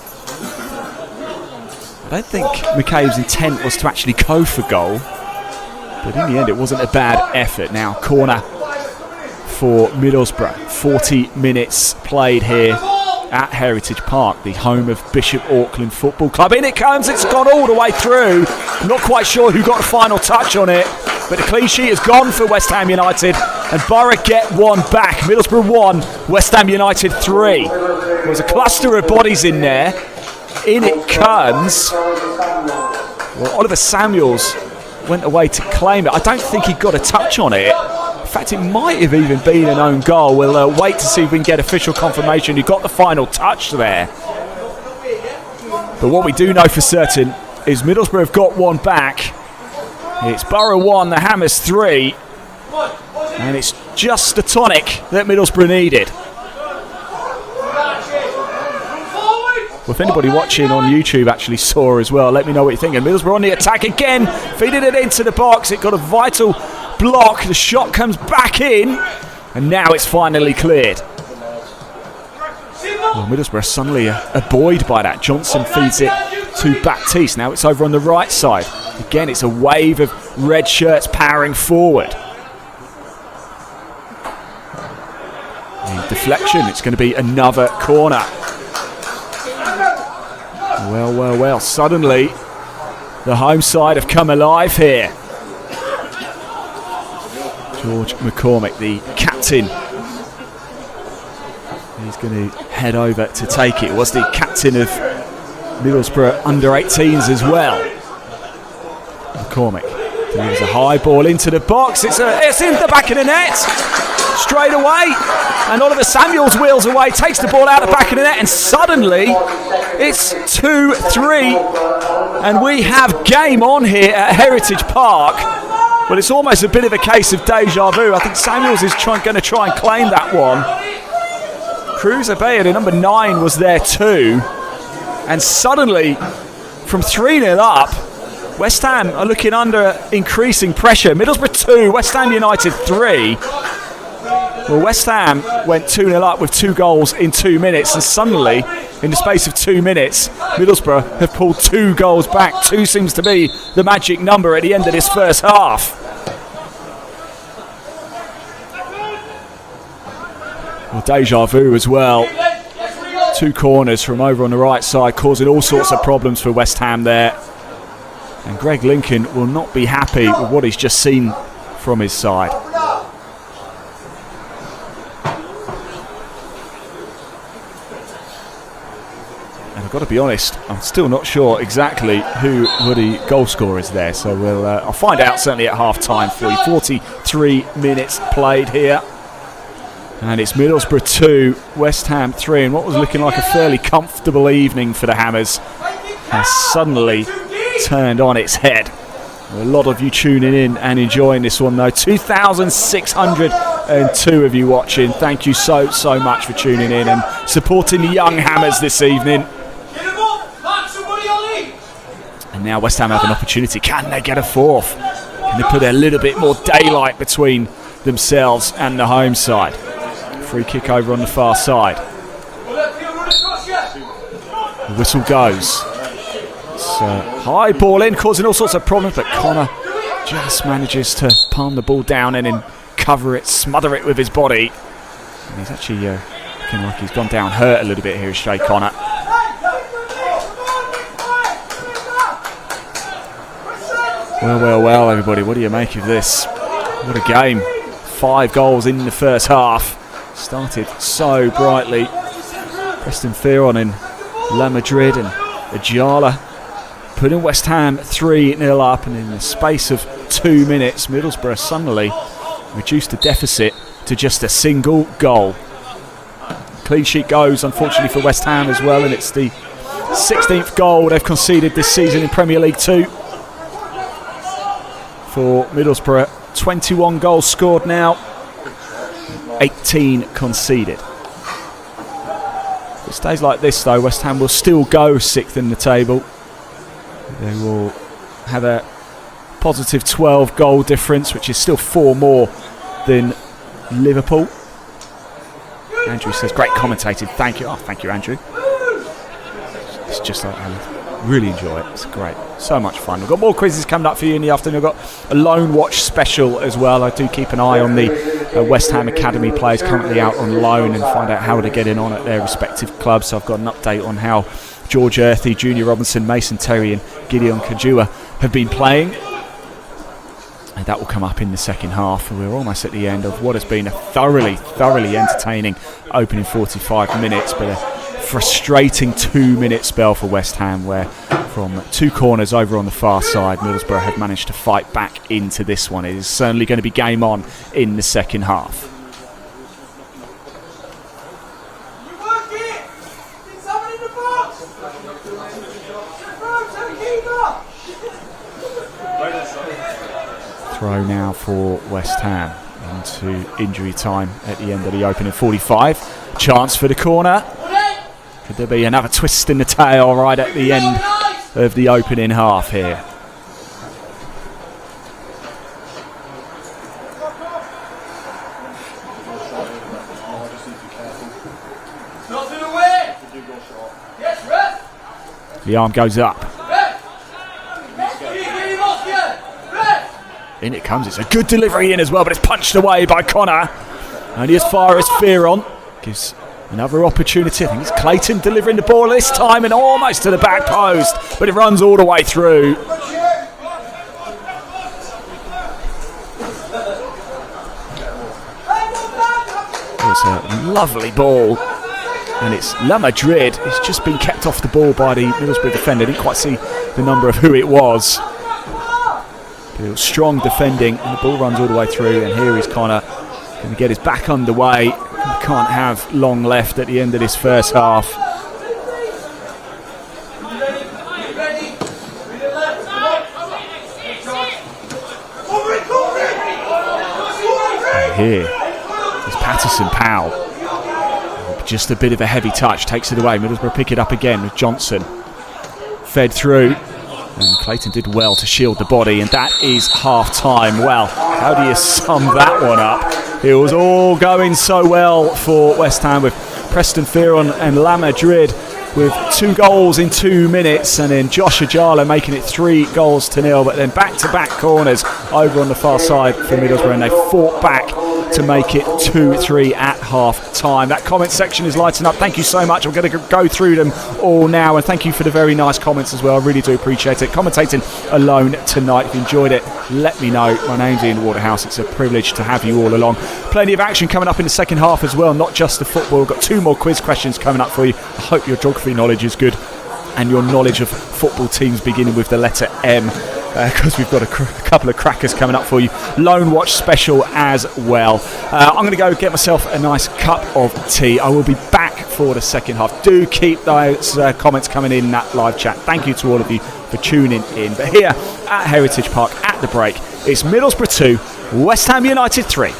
I don't think McCabe's intent was to actually go for goal, but in the end it wasn't a bad effort. Now corner for Middlesbrough. 40 minutes played here at Heritage Park, the home of Bishop Auckland Football Club. In it comes. It's gone all the way through. I'm not quite sure who got the final touch on it, but the clean sheet is gone for West Ham United, and Borough get one back. Middlesbrough 1, West Ham United 3. There was a cluster of bodies in there. In it comes. Well, Oliver Samuels went away to claim it. I don't think he got a touch on it. In fact, it might have even been an own goal. We'll wait to see if we can get official confirmation. He got the final touch there. But what we do know for certain is Middlesbrough have got one back. It's Borough 1, the Hammers 3. And it's just the tonic that Middlesbrough needed. Well, if anybody watching on YouTube actually saw as well, let me know what you think. And Middlesbrough on the attack again, feeding it into the box. It got a vital block. The shot comes back in, and now it's finally cleared. Well, Middlesbrough suddenly are buoyed by that. Johnson feeds it to Baptiste. Now it's over on the right side. Again, it's a wave of red shirts powering forward. The deflection, it's going to be another corner. Well. Suddenly, the home side have come alive here. George McCormick, the captain. He's going to head over to take it. Was the captain of Middlesbrough under-18s as well. McCormick delivers a high ball into the box. It's in the back of the net. Straight away. And Oliver Samuels wheels away, takes the ball out the back of the net, and suddenly it's 2-3. And we have game on here at Heritage Park. Well, it's almost a bit of a case of deja vu. I think Samuels is going to try and claim that one. Cruz Abea, the number 9, was there too. And suddenly, from 3-0 up, West Ham are looking under increasing pressure. Middlesbrough 2, West Ham United 3. Well, West Ham went 2-0 up with 2 goals in 2 minutes, and suddenly, in the space of 2 minutes, Middlesbrough have pulled 2 goals back. 2 seems to be the magic number at the end of this first half. Well, deja vu as well. 2 corners from over on the right side, causing all sorts of problems for West Ham there. And Greg Lincoln will not be happy with what he's just seen from his side. I've got to be honest, I'm still not sure exactly who were the goal scorers there, so I'll find out certainly at half time for you. 43 minutes played here, and it's Middlesbrough 2, West Ham 3, and what was looking like a fairly comfortable evening for the Hammers has suddenly turned on its head. A lot of you tuning in and enjoying this one though. 2,602 of you watching. Thank you so much for tuning in and supporting the young Hammers this evening. And now West Ham have an opportunity. Can they get a fourth? Can they put a little bit more daylight between themselves and the home side? Free kick over on the far side. The whistle goes. It's a high ball in, causing all sorts of problems, but Connor just manages to palm the ball down and then cover it, smother it with his body. And he's actually looking like he's gone down hurt a little bit here, Shay Connor. Well, everybody, what do you make of this? What a game. 5 goals in the first half. Started so brightly. Preston Theron and La Madrid and Ajala putting West Ham 3-0 up, and in the space of 2 minutes, Middlesbrough suddenly reduced the deficit to just a single goal. Clean sheet goes, unfortunately, for West Ham as well, and it's the 16th goal they've conceded this season in Premier League 2. For Middlesbrough, 21 goals scored now, 18 conceded. If it stays like this though, West Ham will still go 6th in the table. They will have a positive 12 goal difference, which is still 4 more than Liverpool. Andrew says, great commentating, thank you. Oh, thank you, Andrew. It's just like, I really enjoy it. It's great. So much fun. We've got more quizzes coming up for you in the afternoon. We've got a Loan Watch special as well. I do keep an eye on the West Ham Academy players currently out on loan and find out how they're getting on at their respective clubs. So I've got an update on how George Earthy, Junior Robinson, Mason Terry and Gideon Kajua have been playing. And that will come up in the second half. We're almost at the end of what has been a thoroughly entertaining opening 45 minutes, but a frustrating 2-minute spell for West Ham, where from 2 corners over on the far side, Middlesbrough have managed to fight back into this one. It is certainly going to be game on in the second half. Throw now for West Ham into injury time at the end of the opening 45. Chance for the corner. Could there be another twist in the tail right at the end of the opening half here? The arm goes up. In it comes. It's a good delivery in as well, but it's punched away by Connor. Only as far as Fearon. Gives another opportunity. I think it's Clayton delivering the ball this time and almost to the back post, but it runs all the way through. It's a lovely ball. And it's La Madrid. It's just been kept off the ball by the Middlesbrough defender. Didn't quite see the number of who it was. But it was strong defending, and the ball runs all the way through. And here is Connor going to get his back underway. We can't have long left at the end of this first half. And here is Patterson-Powell. Just a bit of a heavy touch, takes it away. Middlesbrough pick it up again with Johnson. Fed through, and Clayton did well to shield the body, and that is half-time. Well, how do you sum that one up? It was all going so well for West Ham with Preston Fearon and La Madrid with 2 goals in 2 minutes, and then Josh Ajala making it 3-0, but then back-to-back corners over on the far side for Middlesbrough, and they fought back to make it 2-3 at half time. That comment section is lighting up. Thank you so much. I'm going to go through them all now, and thank you for the very nice comments as well. I really do appreciate it. Commentating alone tonight. If you enjoyed it, let me know. My name's Ian Waterhouse. It's a privilege to have you all along. Plenty of action coming up in the second half as well, not just the football. We've got 2 more quiz questions coming up for you. I hope your geography knowledge is good and your knowledge of football teams beginning with the letter M, because we've got a couple of crackers coming up for you. Loan Watch special as well. I'm going to go get myself a nice cup of tea. I will be back for the second half. Do keep those comments coming in that live chat. Thank you to all of you for tuning in. But here at Heritage Park at the break, it's Middlesbrough 2, West Ham United 3.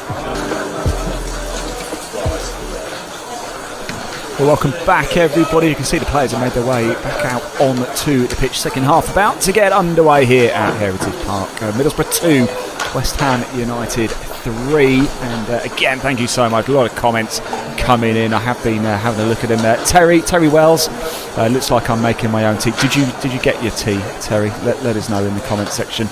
Well, welcome back, everybody. You can see the players have made their way back out onto the pitch. Second half about to get underway here at Heritage Park. Middlesbrough 2, West Ham United 3. And again, thank you so much. A lot of comments coming in. I have been having a look at them. Terry Wells, looks like I'm making my own tea. Did you get your tea, Terry? Let us know in the comment section.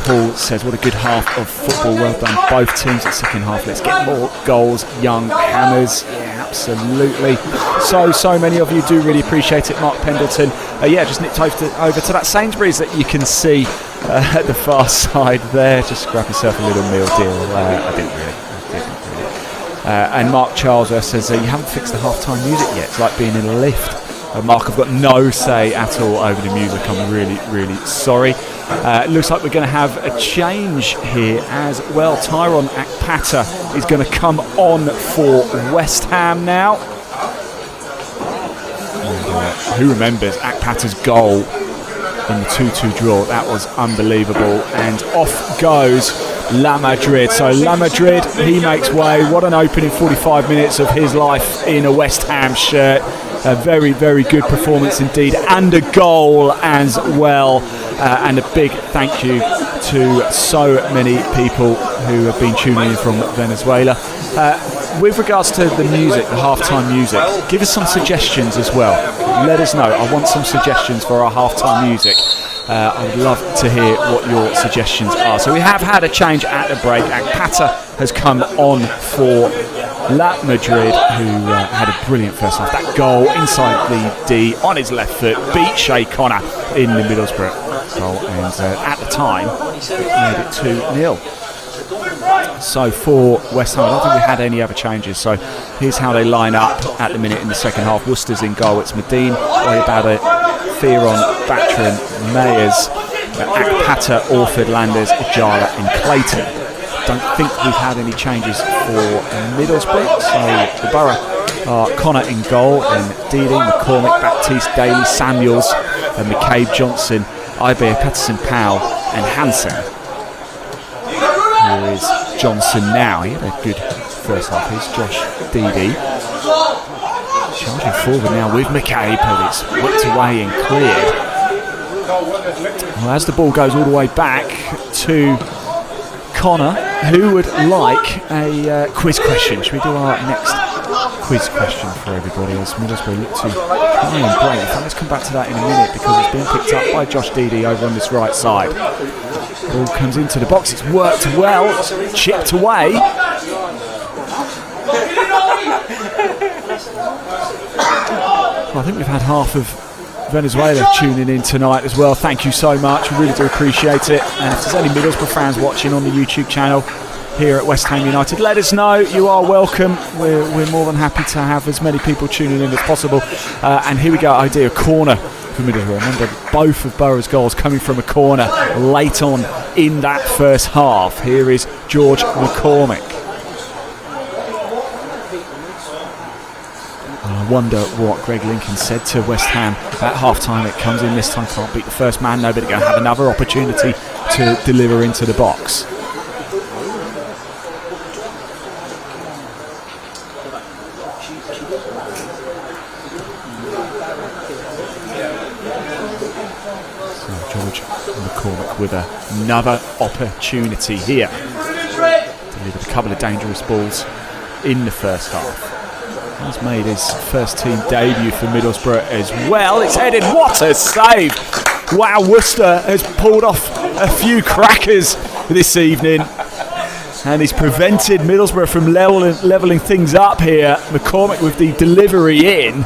Paul says, what a good half of football. Well done, both teams. The second half, let's get more goals. Young hammers. Yeah, absolutely. So many of you do really appreciate it. Mark Pendleton. Just nipped over to that Sainsbury's that you can see at the far side there. Just grab yourself a little meal deal. I didn't really. And Mark Charles says, you haven't fixed the half-time music yet. It's like being in a lift. Mark, I've got no say at all over the music. I'm really sorry. Looks like we're going to have a change here as well. Tyrone Akpata is going to come on for West Ham now. And, who remembers Akpata's goal in the 2-2 draw? That was unbelievable. And off goes La Madrid. So La Madrid, he makes way. What an opening 45 minutes of his life in a West Ham shirt. A very good performance indeed, and a goal as well. And a big thank you to so many people who have been tuning in from Venezuela. With regards to the music, the halftime music, give us some suggestions as well. Let us know. I want some suggestions for our halftime music. I would love to hear what your suggestions are. So we have had a change at the break. Akpata has come on for La Madrid, who had a brilliant first half. That goal inside the D on his left foot beat Shea Connor in the Middlesbrough goal, and at the time it made it 2-0. So for West Ham, I don't think we had any other changes. So here's how they line up at the minute in the second half. Worcester's in goal. It's Medine, Oyabada, Fearon, Batran, Mayers, Akpata, Orford, Landers, Ajala and Clayton. Don't think we've had any changes for Middlesbrough. So the Borough are Connor in goal, and Didi, McCormick, Baptiste, Daly, Samuels, and McCabe, Johnson, Ibe, Patterson-Powell and Hansen. Here is Johnson now. He had a good first half. Here's Josh Didi. Charging forward now with McCabe, but it's whipped away and cleared. Well, as the ball goes all the way back to Connor, who would like a quiz question? Should we do our next quiz question for everybody as Middlesbrough look to try and break? In fact, let's come back to that in a minute because it's been picked up by Josh Deedy over on this right side. Ball comes into the box, it's worked well, chipped away. Well, I think we've had half of Venezuela tuning in tonight as well. Thank you so much, we really do appreciate it. And if there's any Middlesbrough fans watching on the YouTube channel here at West Ham United, let us know. You are welcome. We're more than happy to have as many people tuning in as possible. And here we go, idea corner for Middlesbrough. Remember, both of Borough's goals coming from a corner late on in that first half. Here is George McCormick. I wonder what Greg Lincoln said to West Ham at half-time. It comes in this time, can't beat the first man, nobody going to have another opportunity to deliver into the box. So George McCormick with another opportunity here. Delivered a couple of dangerous balls in the first half. He's made his first team debut for Middlesbrough as well. It's headed, what a save! Wow, Worcester has pulled off a few crackers this evening and he's prevented Middlesbrough from levelling things up here. McCormick with the delivery in,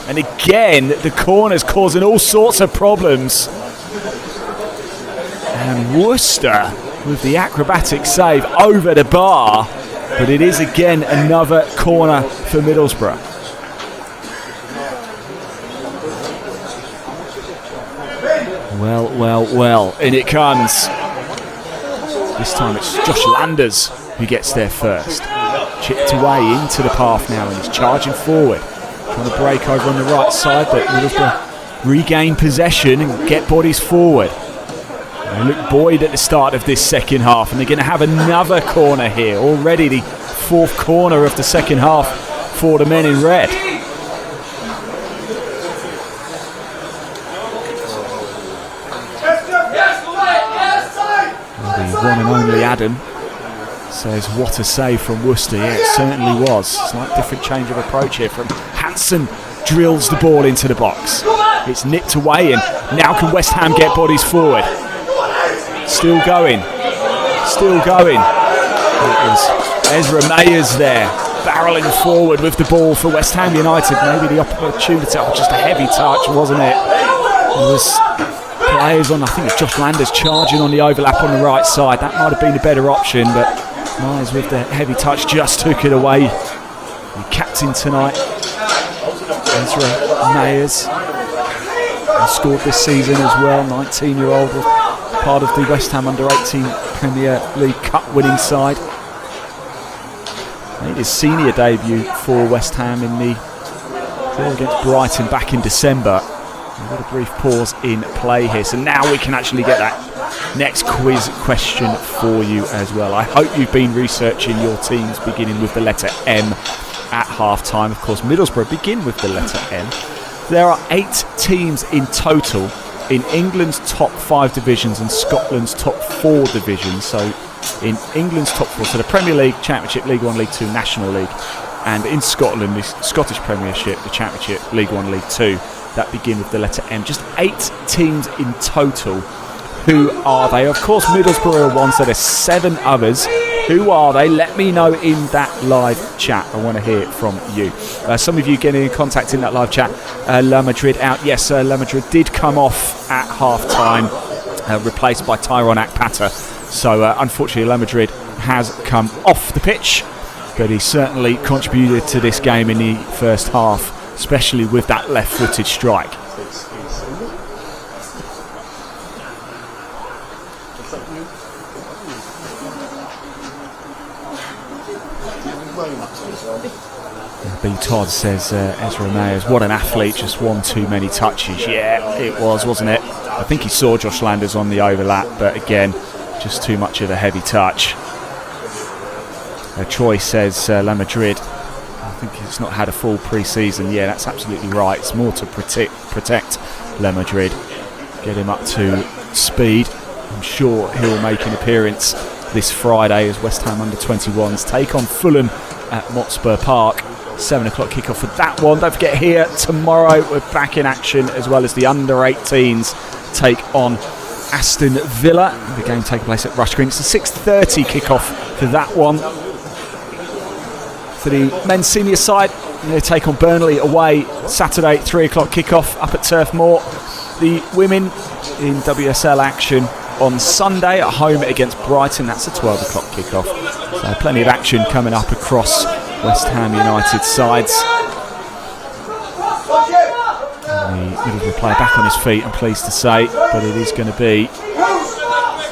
and again the corner's causing all sorts of problems. And Worcester with the acrobatic save over the bar. But it is again another corner for Middlesbrough. Well, in it comes. This time it's Josh Landers who gets there first. Chipped away into the path now and he's charging forward. Trying to break over on the right side, but Middlesbrough regain possession and get bodies forward. Luke Boyd at the start of this second half, and they're going to have another corner here. Already the fourth corner of the second half for the men in red. The one and only Adam says, what a save from Worcester. Yeah, it certainly was. Slight different change of approach here from Hansen. Drills the ball into the box. It's nipped away, and now can West Ham get bodies forward. Still going. It is Ezra Mayers there, barrelling forward with the ball for West Ham United. Maybe the opportunity, just a heavy touch, wasn't it? There was players on, I think it's Josh Landers charging on the overlap on the right side. That might have been a better option, but Mayers with the heavy touch just took it away. The captain tonight, Ezra Mayers, he scored this season as well, 19-year-old. Part of the West Ham under-18 Premier League Cup winning side. Made his senior debut for West Ham in the draw against Brighton back in December. We've got a brief pause in play here, so now we can actually get that next quiz question for you as well. I hope you've been researching your teams beginning with the letter M at half-time. Of course, Middlesbrough begin with the letter M. There are 8 teams in total in England's top 5 divisions and Scotland's top 4 divisions. So in England's top 4, so the Premier League, Championship, League 1, League 2, National League, and in Scotland, the Scottish Premiership, the Championship, League 1, League 2, that begin with the letter M. Just 8 teams in total. Who are they? Of course, Middlesbrough are one, so there's 7 others. Who are they? Let me know in that live chat. I want to hear it from you. Some of you getting in contact in that live chat. La Madrid out. Yes, La Madrid did come off at half-time, replaced by Tyrone Akpata. So, unfortunately, La Madrid has come off the pitch, but he certainly contributed to this game in the first half, especially with that left-footed strike. B. Todd says Ezra Mayers, what an athlete, just one too many touches. Yeah, it was, wasn't it? I think he saw Josh Landers on the overlap, but again, just too much of a heavy touch. Troy says La Madrid think he's not had a full pre-season. Yeah, that's absolutely right. It's more to protect Le Madrid, get him up to speed. I'm sure he'll make an appearance this Friday as West Ham under-21s take on Fulham at Motspur Park. 7 o'clock kickoff for that one. Don't forget, here tomorrow we're back in action, as well as the under-18s take on Aston Villa. The game taking place at Rush Green. It's a 6:30 kickoff for that one. For the men's senior side, they take on Burnley away Saturday, 3 o'clock kickoff up at Turf Moor. The women in WSL action on Sunday at home against Brighton. That's a 12 o'clock kickoff. So plenty of action coming up across West Ham United sides. And the Middlesbrough player back on his feet, I'm pleased to say, but it is going to be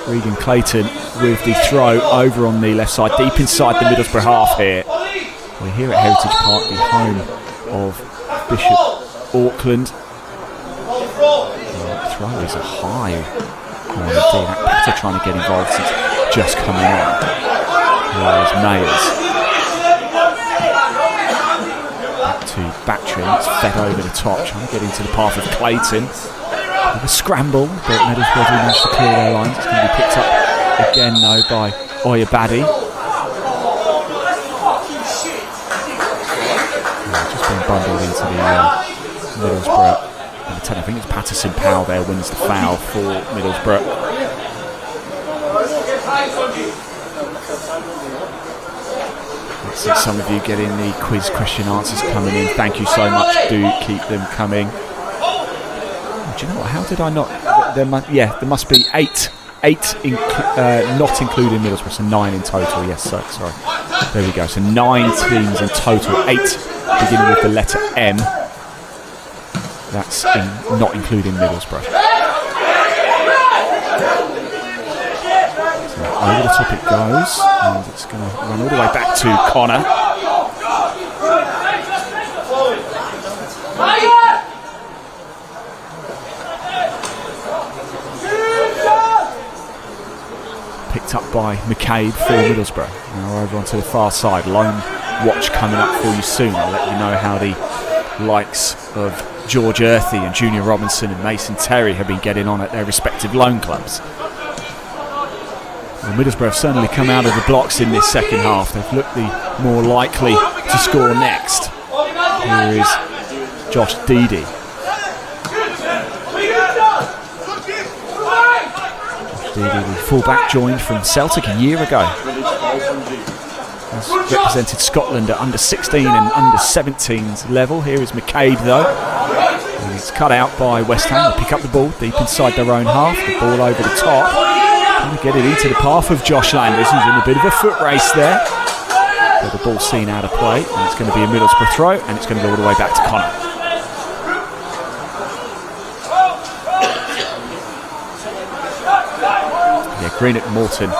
Regan Clayton with the throw over on the left side, deep inside the Middlesbrough half here. We're here at Heritage Park, the home of Bishop Auckland. The throw is a high one indeed. Petter trying to get involved since just coming on. There's Mayers. To Battery, it's fed over the top, trying to get into the path of Clayton. With a scramble, but Middlesbrough managed to clear their lines. It's going to be picked up again though by Oyabadi. Just being bundled into the Middlesbrough. I think it's Patterson Powell there wins the foul for Middlesbrough. See some of you getting the quiz question answers coming in. Thank you so much. Do keep them coming. Oh, do you know what? How did I not? There must be eight not including Middlesbrough, so 9 in total. Yes, sorry. There we go. So 9 teams in total. 8 beginning with the letter M. That's not including Middlesbrough. Over the top it goes, and it's going to run all the way back to Connor. Picked up by McCabe for Middlesbrough. Now over onto the far side. Lone watch coming up for you soon. I'll let you know how the likes of George Earthy and Junior Robinson and Mason Terry have been getting on at their respective loan clubs. Well, Middlesbrough have certainly come out of the blocks in this second half. They've looked the more likely to score next. Here is Josh Deedy. Josh Deedy, the fullback, joined from Celtic a year ago. Has represented Scotland at under 16 and under 17s level. Here is McCabe though. And it's cut out by West Ham. They pick up the ball deep inside their own half. The ball over the top. Trying to get it into the path of Josh Landers, who's in a bit of a foot race there. But the ball's seen out of play, and it's going to be a Middlesbrough throw, and it's going to go all the way back to Connor. Yeah, Green at Morton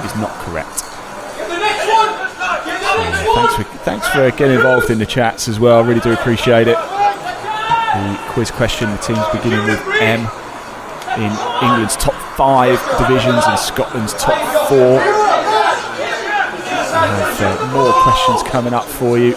is not correct. Thanks for getting involved in the chats as well. I really do appreciate it. The quiz question: the teams beginning with M in England's top 5 divisions and Scotland's top 4. I have more questions coming up for you.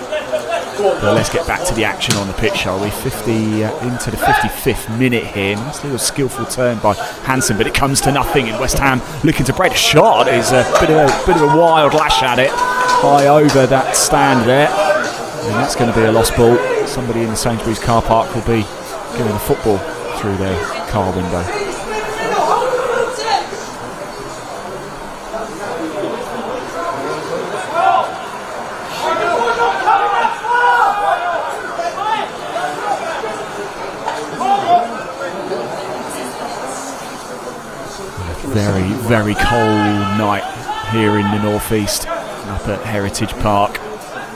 But let's get back to the action on the pitch, shall we? 50 into the 55th minute here. Nice little skillful turn by Hansen, but it comes to nothing. And West Ham looking to break. A shot is a bit of a wild lash at it, high over that stand there, and that's going to be a lost ball. Somebody in the Sainsbury's car park will be getting the football through their car window. Very, very cold night here in the northeast, up at Heritage Park.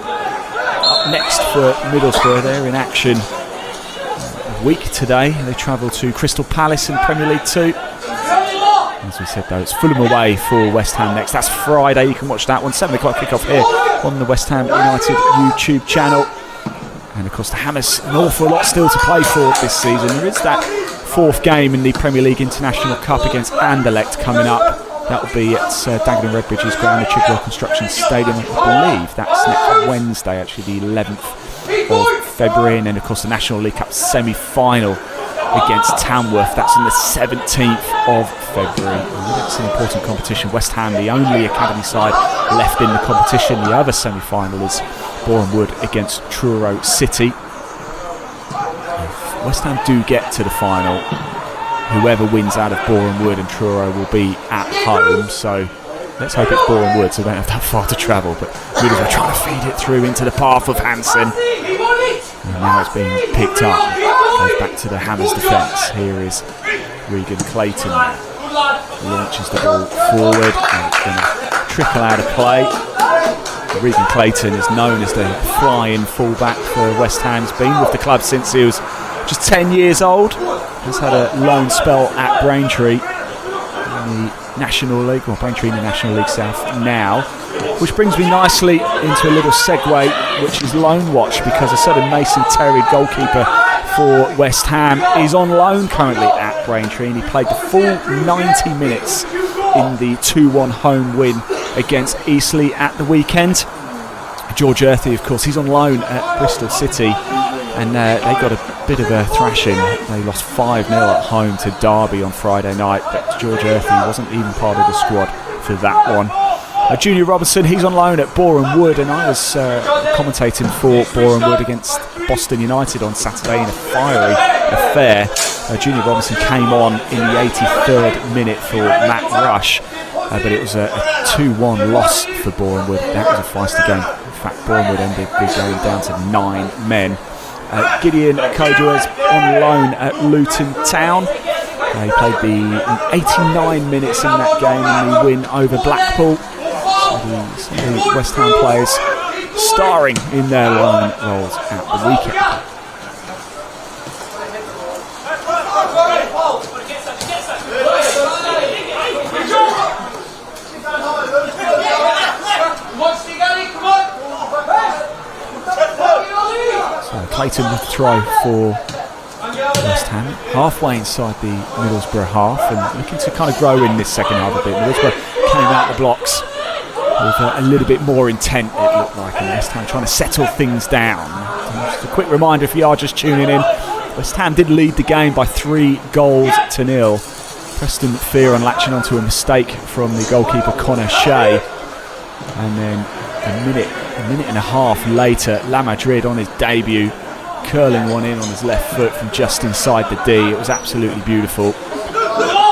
Up next for Middlesbrough, they're in action a week today. They travel to Crystal Palace in Premier League 2. As we said though, it's Fulham away for West Ham next. That's Friday, you can watch that one. 7 o'clock kickoff here on the West Ham United YouTube channel. And of course the Hammers, an awful lot still to play for this season. There is that 4th game in the Premier League International Cup against Anderlecht coming up That will be at Dagenham Redbridge's ground, the Chigwell Construction Stadium. I believe that's next Wednesday, actually, the 11th of February. And then, of course, the National League Cup semi-final against Tamworth. That's on the 17th of February. That's an important competition. West Ham, the only academy side left in the competition. The other semi-final is Boreham Wood against Truro City. If West Ham do get to the final, whoever wins out of Boreham Wood and Truro will be at home. So let's hope it's Boreham Wood, so they don't have that far to travel. But Middlesbrough are trying to feed it through into the path of Hansen. And now it's being picked up. Goes back to the Hammers defence. Here is Regan Clayton. Launches the ball forward and it's going to trickle out of play. Regan Clayton is known as the flying fullback for West Ham. He's been with the club since he was just 10 years old. He's had a loan spell at Braintree in the National League, well, Braintree in the National League South now. Which brings me nicely into a little segue, which is loan watch, because a certain Mason Terry, goalkeeper for West Ham, is on loan currently at Braintree, and he played the full 90 minutes in the 2-1 home win against Eastleigh at the weekend. George Earthy, of course, he's on loan at Bristol City, and they got a bit of a thrashing. They lost 5-0 at home to Derby on Friday night, but George Earthy wasn't even part of the squad for that one. Junior Robinson, he's on loan at Boreham Wood, and I was commentating for Boreham Wood against Boston United on Saturday in a fiery affair. Junior Robinson came on in the 83rd minute for Matt Rush, but it was a 2-1 loss for Boreham Wood. That was a feisty game. In fact, Boreham Wood ended the game down to 9 men. Gideon Kojo is on loan at Luton Town. He played the 89 minutes in that game in the win over Blackpool. Some of the West Ham players starring in their loan roles at the weekend. So Clayton with the throw for West Ham, halfway inside the Middlesbrough half, and looking to kind of grow in this second half a bit. Middlesbrough came out the blocks with a little bit more intent, it looked like, and West Ham trying to settle things down. Just a quick reminder, if you are just tuning in, West Ham did lead the game by 3-0. Preston Fearon latching onto a mistake from the goalkeeper Connor Shea, and then a minute and a half later, La Madrid on his debut, curling one in on his left foot from just inside the D. It was absolutely beautiful.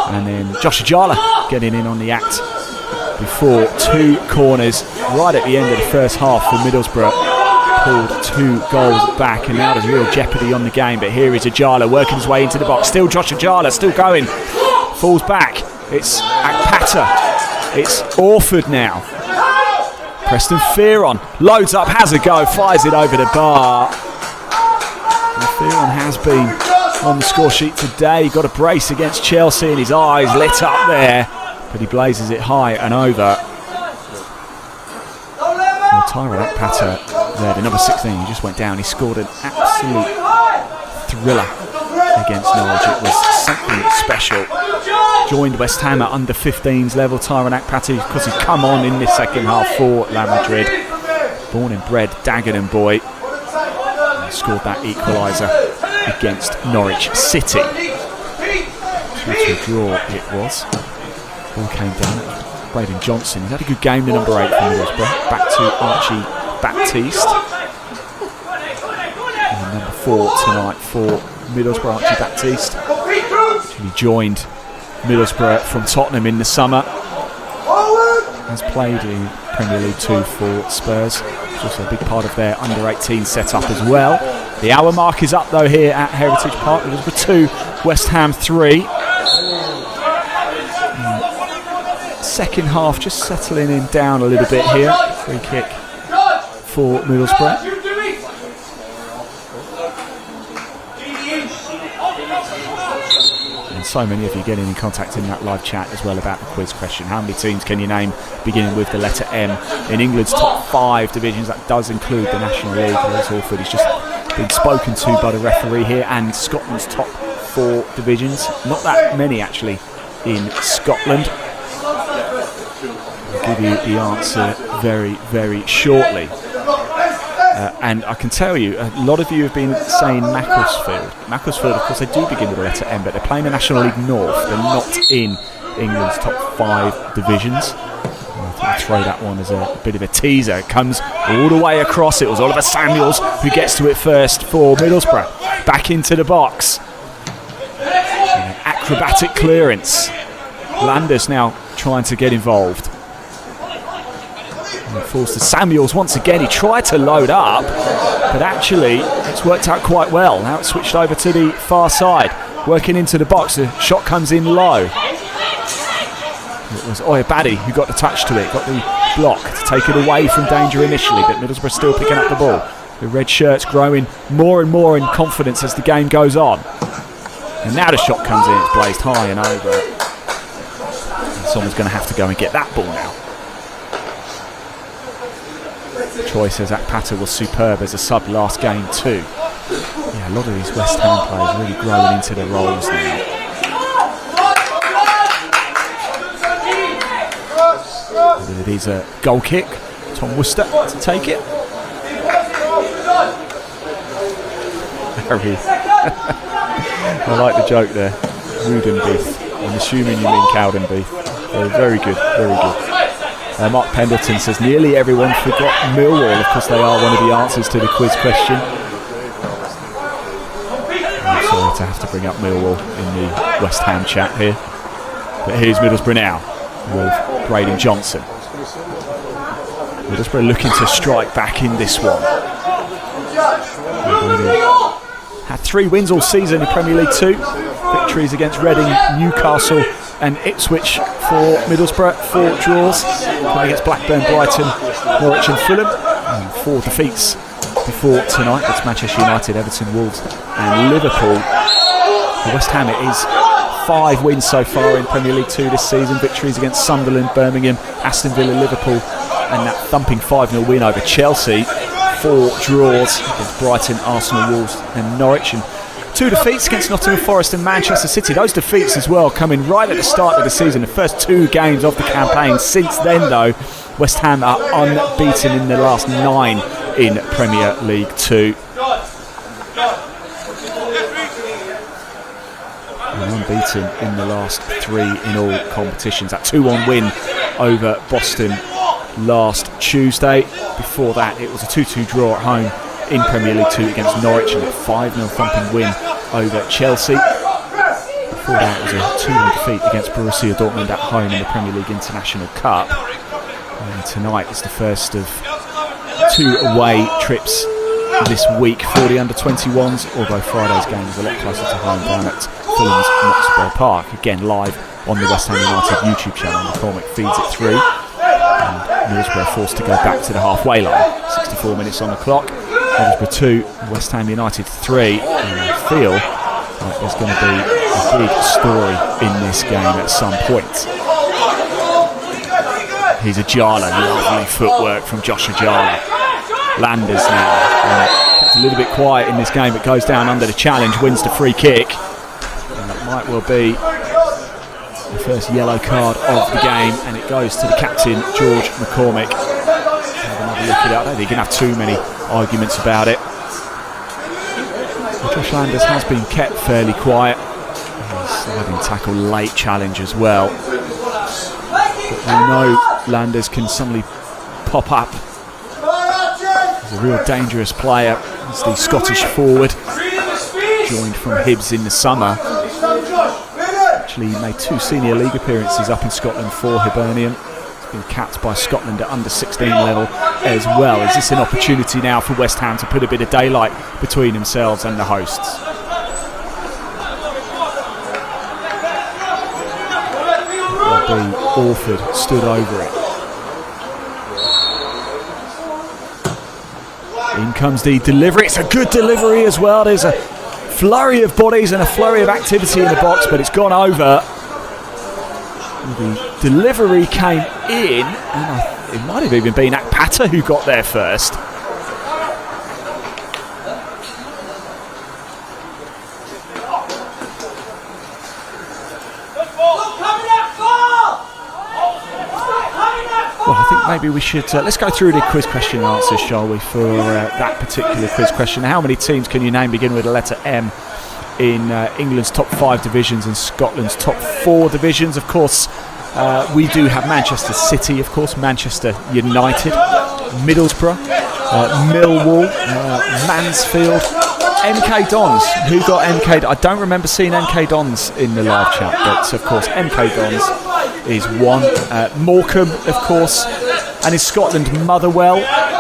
And then Josh Ajala getting in on the act before 2 corners right at the end of the first half for Middlesbrough pulled 2 goals back, and now there's real jeopardy on the game. But here is Ajala working his way into the box. Still Josh Ajala, still going. Falls back. It's Akpata. It's Orford now. Preston Fearon loads up, has a go, fires it over the bar. And Fearon has been on the score sheet today. Got a brace against Chelsea, and his eyes lit up there. But he blazes it high and over. Well, Tyrone Akpata there, the number 16, he just went down. He scored an absolute thriller against Norwich. It was something special. Joined West Ham at under 15s level. Tyrone Akpata, because he's come on in this second half for La Madrid. Born and bred Dagenham boy. And scored that equaliser against Norwich City. 2-2 draw it was. Ball came down. Braden Johnson, he's had a good game, the number 8 for Middlesbrough. Back to Archie Baptiste. And number 4 tonight for Middlesbrough, Archie Baptiste. He joined Middlesbrough from Tottenham in the summer. Has played in Premier League 2 for Spurs. It's also a big part of their under-18 setup as well. The hour mark is up though here at Heritage Park. Middlesbrough 2, West Ham 3. Second half just settling in down a little bit here. Free kick for Middlesbrough. And so many of you getting in contact in that live chat as well about the quiz question. How many teams can you name beginning with the letter M in England's top 5 divisions? That does include the National League. There's Orford. He's just been spoken to by the referee here, and Scotland's top 4 divisions. Not that many actually in Scotland. I'll give you the answer very, very shortly. And I can tell you, a lot of you have been saying Macclesfield. Macclesfield, of course, they do begin with the letter M, but they're playing the National League North. They're not in England's top 5 divisions. I'll throw that one as a bit of a teaser. It comes all the way across. It was Oliver Samuels who gets to it first for Middlesbrough. Back into the box. Acrobatic clearance. Landers now trying to get involved. And it falls to Samuels once again. He tried to load up, but actually it's worked out quite well. Now it's switched over to the far side. Working into the box. The shot comes in low. It was Oyabadi who got the touch to it, got the block to take it away from danger initially, but Middlesbrough still picking up the ball. The red shirts growing more and more in confidence as the game goes on. And now the shot comes in, it's blazed high and over. And someone's going to have to go and get that ball now. Troy says Akpata was superb as a sub last game too. Yeah, a lot of these West Ham players really growing into their roles now. It is a goal kick. Tom Worcester to take it. I like the joke there. Woodenbeath. I'm assuming you mean Cowdenbeath. Very good, very good. Mark Pendleton says nearly everyone forgot Millwall. Of course, they are one of the answers to the quiz question. I'm sorry to have to bring up Millwall in the West Ham chat here. But here's Middlesbrough now with Braden Johnson. Middlesbrough looking to strike back in this one. Had 3 wins all season in Premier League 2. Victories against Reading, Newcastle and Ipswich for Middlesbrough. 4 draws against Blackburn, Brighton, Norwich and Fulham. And 4 defeats before tonight. That's Manchester United, Everton, Wolves and Liverpool. For West Ham it is 5 wins so far in Premier League 2 this season. Victories against Sunderland, Birmingham, Aston Villa, Liverpool and that thumping 5-0 win over Chelsea. 4 draws against Brighton, Arsenal, Wolves and Norwich, and 2 defeats against Nottingham Forest and Manchester City. Those defeats as well coming right at the start of the season, the first 2 games of the campaign. Since then though, West Ham are unbeaten in the last 9 in Premier League 2. And unbeaten in the last 3 in all competitions. That 2-1 win over Boston last Tuesday. Before that it was a 2-2 draw at home in Premier League 2 against Norwich and a 5-0 thumping win over Chelsea. Before that it was a 2-1 defeat against Borussia Dortmund at home in the Premier League International Cup. And tonight is the first of 2 away trips this week for the under-21s, although Friday's game is a lot closer to home down at Fulham's Knoxborough Park. Again live on the West Ham United YouTube channel. McCormick feeds it through. And Middlesbrough forced to go back to the halfway line. 64 minutes on the clock. Middlesbrough 2, West Ham United 3. And I feel like there's going to be a big story in this game at some point. Here's a Jala, lovely footwork from Josh Ajala. Landers now. Kept a little bit quiet in this game, but goes down under the challenge, wins the free kick. And that might well be the first yellow card of the game, and it goes to the captain, George McCormick. Have another look at it. I don't think you can have too many arguments about it. Well, Josh Landers has been kept fairly quiet. Sliding tackle, late challenge as well. But we know Landers can suddenly pop up. He's a real dangerous player. He's the Scottish forward, joined from Hibs in the summer. Actually made 2 senior league appearances up in Scotland for Hibernian. He's been capped by Scotland at under 16 level as well. Is this an opportunity now for West Ham to put a bit of daylight between themselves and the hosts? Orford stood over it. In comes the delivery. It's a good delivery as well. There's a flurry of bodies and a flurry of activity in the box, but it's gone over. The delivery came in, and it might have even been Akpata who got there first. maybe we should let's go through the quiz question and answers, shall we, for that particular quiz question. How many teams can you name begin with the letter M in England's top 5 divisions and Scotland's top 4 divisions? Of course, we do have Manchester City, of course, Manchester United, Middlesbrough, Millwall, Mansfield, MK Dons. Who got MK? I don't remember seeing MK Dons in the live chat, but of course MK Dons is one. Morecambe, of course, and in Scotland, Motherwell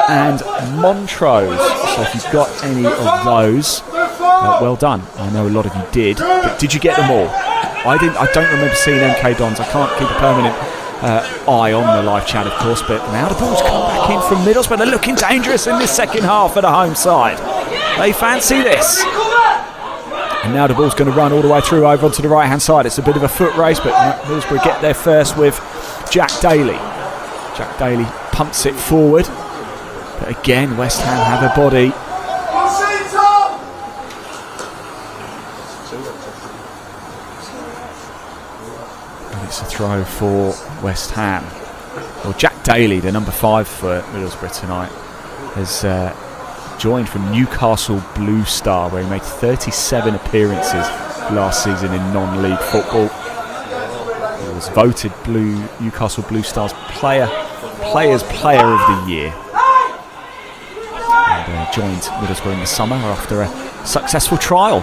and Montrose. So if you've got any of those, well done. I know a lot of you did, but did you get them all? I didn't. I don't remember seeing MK Dons. I can't keep a permanent eye on the live chat, of course, but now the ball's come back in from Middlesbrough. They're looking dangerous in this second half for the home side. They fancy this. And now the ball's going to run all the way through over onto the right-hand side. It's a bit of a foot race, but Middlesbrough get there first with Jack Daly. Jack Daly pumps it forward. But again, West Ham have a body. And it's a throw for West Ham. Well, Jack Daly, the number 5 for Middlesbrough tonight, has joined from Newcastle Blue Star, where he made 37 appearances last season in non-league football. He was voted Newcastle Blue Star's Players Player of the Year, and joined Middlesbrough in the summer after a successful trial.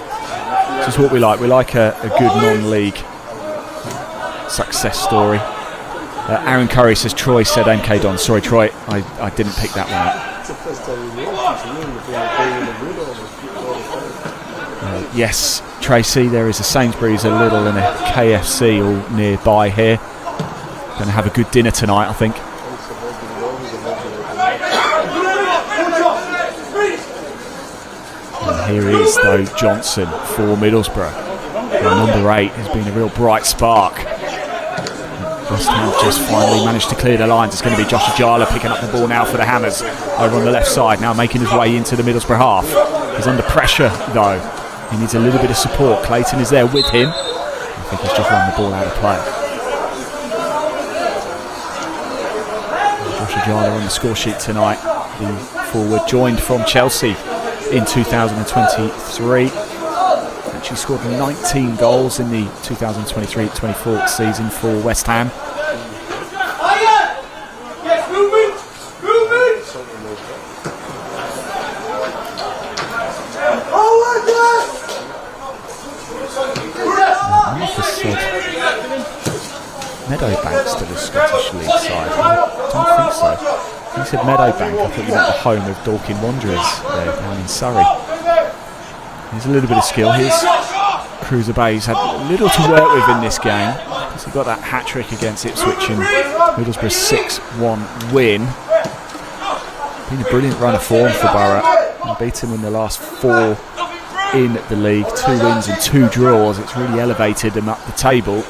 This is what we like. We like a good non-league success story. Aaron Curry says Troy said MK Don. Sorry, Troy, I didn't pick that one up. Yes, Tracy, there is a Sainsbury's, a Lidl and a KFC all nearby here. Going to have a good dinner tonight, I think. And here is, though, Johnson for Middlesbrough. And number 8 has been a real bright spark. West Ham just finally managed to clear the lines. It's going to be Josh Ajala picking up the ball now for the Hammers over on the left side, now making his way into the Middlesbrough half. He's under pressure, though. He needs a little bit of support. Clayton is there with him. I think he's just run the ball out of play. Josh Ajala on the score sheet tonight. The forward joined from Chelsea in 2023. Actually scored 19 goals in the 2023-24 season for West Ham. Meadowbank's to the Scottish League side. I don't think so. He said Meadowbank. I thought you meant the home of Dorking Wanderers there down in Surrey. There's a little bit of skill. Here's Cruiser Bay. He's had little to work with in this game because he got that hat-trick against Ipswich in Middlesbrough's 6-1 win. Been a brilliant run of form for Borough. Beaten in the last 4 in the league. 2 wins and 2 draws. It's really elevated them up the table.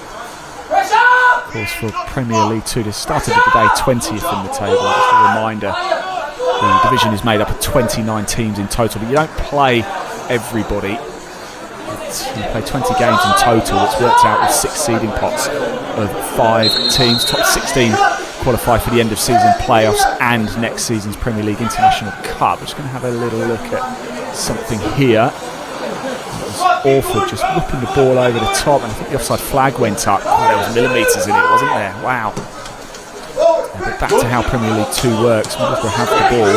Of course, for Premier League 2, they started the day 20th in the table. Just a reminder, the division is made up of 29 teams in total, but you don't play everybody. You play 20 games in total. It's worked out with 6 seeding pots of 5 teams. Top 16 qualify for the end of season playoffs and next season's Premier League International Cup. We're just going to have a little look at something here. Orford just whipping the ball over the top, and I think the offside flag went up. Oh, there was millimetres in it, wasn't there? Wow. But back to how Premier League 2 works. Middlesbrough have the ball,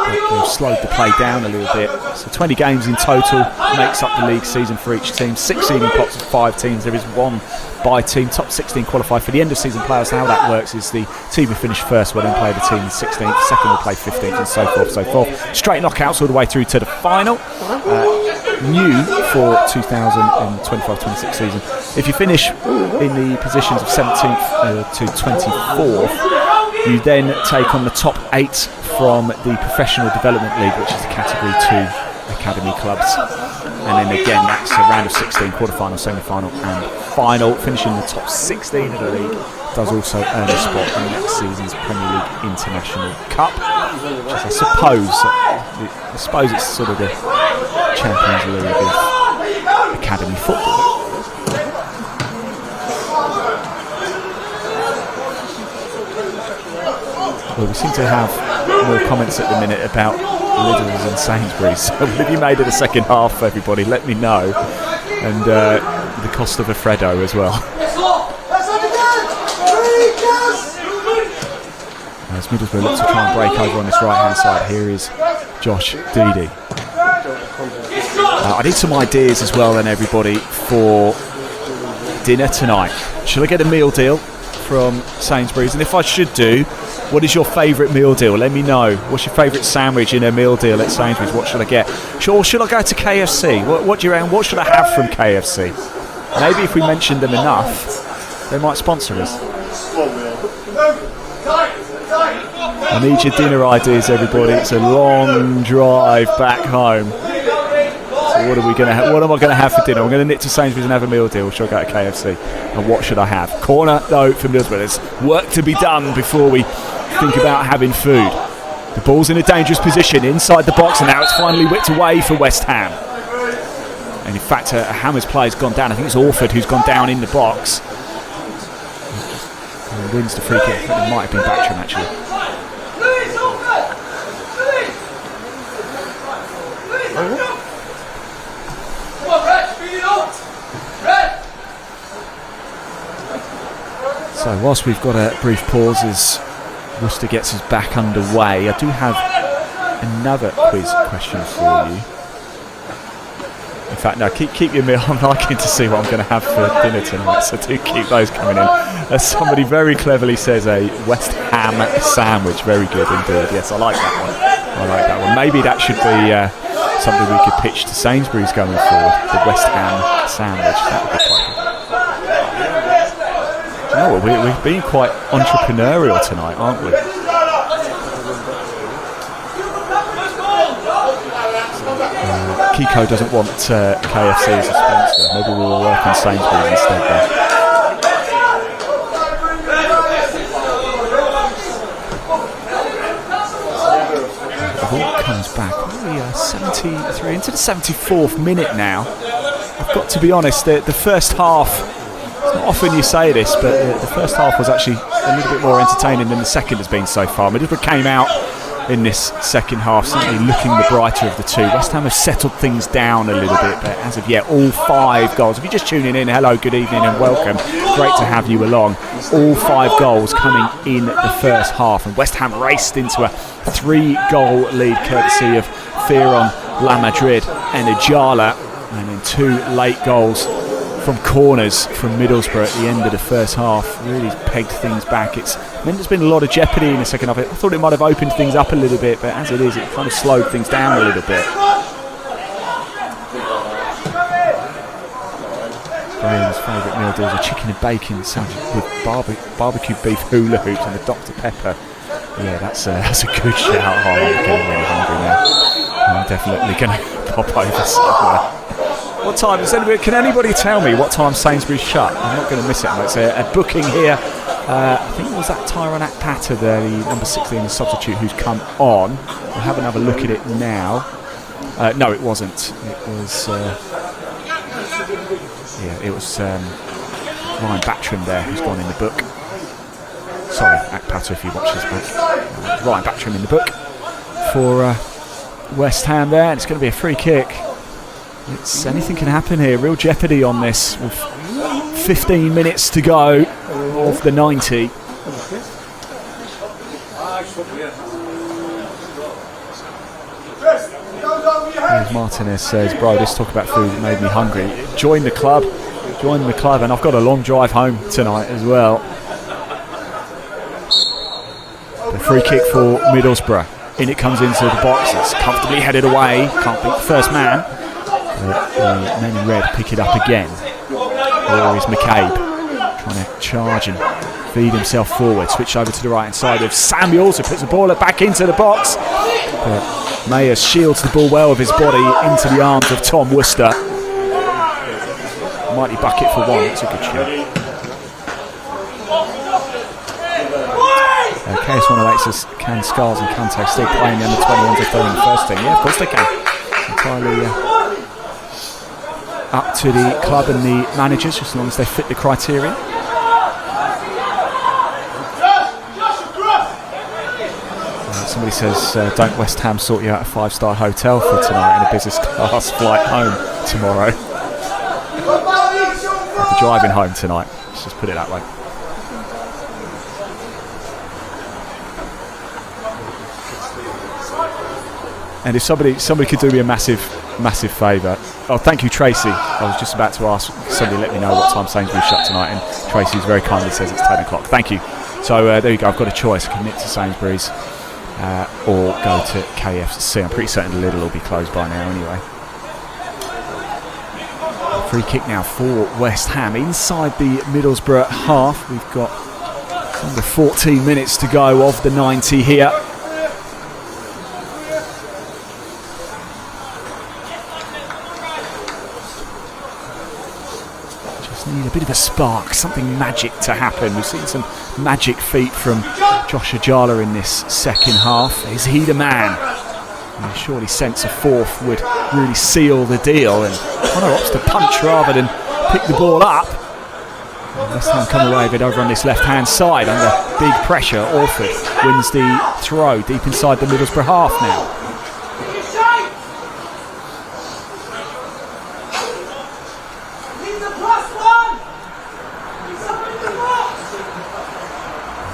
but they've slowed the play down a little bit. So 20 games in total makes up the league season for each team. 6 seeding pots of 5 teams. There is 1 by team. Top 16 qualify for the end of season playoffs. How that works is the team who finish first will then play the team in 16th, second will play 15th, and so forth, so forth. Straight knockouts all the way through to the final. New for 2025-26 season. If you finish in the positions of 17th to 24th, you then take on the top 8 from the Professional Development League, which is the Category 2 academy clubs. And then again, that's a round of 16, quarter-final, semi-final and final. Finishing the top 16 of the league does also earn a spot in next season's Premier League International Cup, which is, I suppose it's sort of the Champions League of academy football. Well, we seem to have more comments at the minute about Lidl's and Sainsbury's. So have you made it a second half, everybody? Let me know. And the cost of a Freddo as well. As Middlesbrough look to try and break over on this right-hand side, here is Josh Deedy. I need some ideas as well then, everybody, for dinner tonight. Should I get a meal deal from Sainsbury's? And if I should do, what is your favourite meal deal? Let me know. What's your favourite sandwich in a meal deal at Sainsbury's? What should I get? Or should I go to KFC? What do you reckon? What should I have from KFC? Maybe if we mention them enough, they might sponsor us. I need your dinner ideas, everybody. It's a long drive back home. So what are we going to have? What am I going to have for dinner? I'm going to nip to Sainsbury's and have a meal deal. Or should I go to KFC? And what should I have? Corner, though, for Middlesbrough. There's work to be done before we think about having food. The ball's in a dangerous position inside the box, and now it's finally whipped away for West Ham. And in fact, a Hammers player's gone down. I think it's Orford who's gone down in the box. And wins the free kick. It might have been Backstrom, actually. So whilst we've got a brief pause as Worcester gets us back underway, I do have another quiz question for you. In fact, no, keep your meal. I'm liking to see what I'm going to have for dinner tonight, so do keep those coming in. As somebody very cleverly says, a West Ham sandwich. Very good indeed. Yes, I like that one. I like that one. Maybe that should be something we could pitch to Sainsbury's going forward. The West Ham sandwich. That would be quite good. You know what, we're being quite entrepreneurial tonight, aren't we? Kiko doesn't want KFC as a sponsor. Maybe we'll work on Sainsbury's instead there. The ball comes back. We are 73 into the 74th minute now. I've got to be honest, the first half, it's not often you say this, but the first half was actually a little bit more entertaining than the second has been so far. Middlesbrough came out in this second half, certainly looking the brighter of the two. West Ham have settled things down a little bit, but as of yet, all 5 goals. If you're just tuning in, hello, good evening and welcome. Great to have you along. All 5 goals coming in the first half, and West Ham raced into a 3-goal lead courtesy of Fearon, La Madrid and Ajala, and then 2 late goals from corners from Middlesbrough at the end of the first half. Really pegged things back. It's meant there's been a lot of jeopardy in the second half. I thought it might have opened things up a little bit, but as it is, it kind of slowed things down a little bit. Graham's favourite meal deals are chicken and bacon sandwich with barbecue beef hula hoops and a Dr Pepper. Yeah, that's a good shout. Oh, I'm getting really hungry now. I'm definitely going to pop over somewhere. What time is anybody? Can anybody tell me what time Sainsbury's shut? I'm not going to miss it. It's a booking here. I think it was that Tyrone Akpata there, the number 16, the substitute, who's come on. We'll have another look at it now. No, it wasn't. It was. It was Ryan Backstrom there, who's gone in the book. Sorry, Akpata, if you watch this back. Ryan Backstrom in the book for West Ham there, and it's going to be a free kick. Anything can happen here. Real jeopardy on this with 15 minutes to go of the 90. As Martinez says, bro, this talk about food made me hungry. Join the club, and I've got a long drive home tonight as well. The free kick for Middlesbrough. In it comes into the box. It's comfortably headed away. Can't beat the first man. The men in red pick it up again. There is McCabe trying to charge and feed himself forward. Switch over to the right hand side of Samuels, who puts the ball back into the box. But Mayers shields the ball well with his body into the arms of Tom Worcester. Mighty bucket for one. It's a good shot. KS108 can Scars and Kante still playing the under-21s if they're in the first team? Yeah, of course they can. Entirely up to the club and the managers, just as long as they fit the criteria. Somebody says, don't West Ham sort you out a 5-star hotel for tonight and a business class flight home tomorrow? I'll be driving home tonight. Let's just put it that way. And if somebody could do me a massive favour. Oh, thank you, Tracy. I was just about to ask somebody let me know what time Sainsbury's shut tonight, and Tracy's very kindly says it's 10 o'clock. Thank you. So there you go. I've got a choice. Commit to Sainsbury's or go to KFC. I'm pretty certain Lidl will be closed by now anyway. Free kick now for West Ham inside the Middlesbrough half. We've got under 14 minutes to go of the 90 here. Need a bit of a spark, something magic to happen. We've seen some magic feet from Josh Ajala in this second half. Is he the man? And surely sense a fourth would really seal the deal, and Connor opts to punch rather than pick the ball up. And West Ham come away with it over on this left hand side under big pressure. Orford wins the throw deep inside the Middlesbrough half now.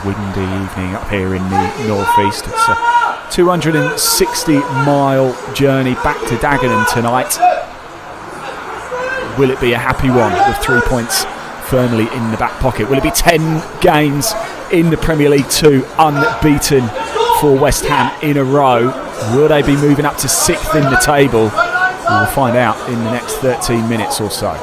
Windy evening up here in the northeast. It's a 260-mile journey back to Dagenham tonight. Will it be a happy one with 3 points firmly in the back pocket? Will it be 10 games in the Premier League 2 unbeaten for West Ham in a row? Will they be moving up to 6th in the table? We'll find out in the next 13 minutes or so.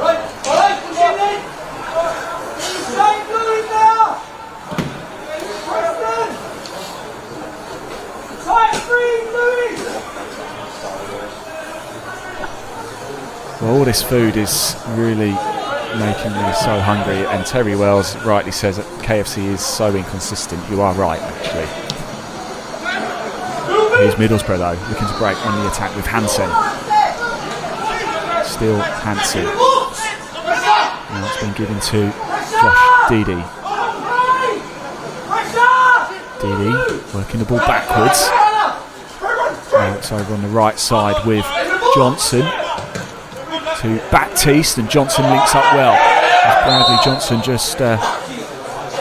Well, all this food is really making me so hungry, and Terry Wells rightly says that KFC is so inconsistent. You are right, actually. Here's Middlesbrough though, looking to break on the attack with Hansen. Still Hansen. Now it's been given to Josh Didi. Didi working the ball backwards. Now it's over on the right side with Johnson. To Baptiste, and Johnson links up well. As Bradley Johnson just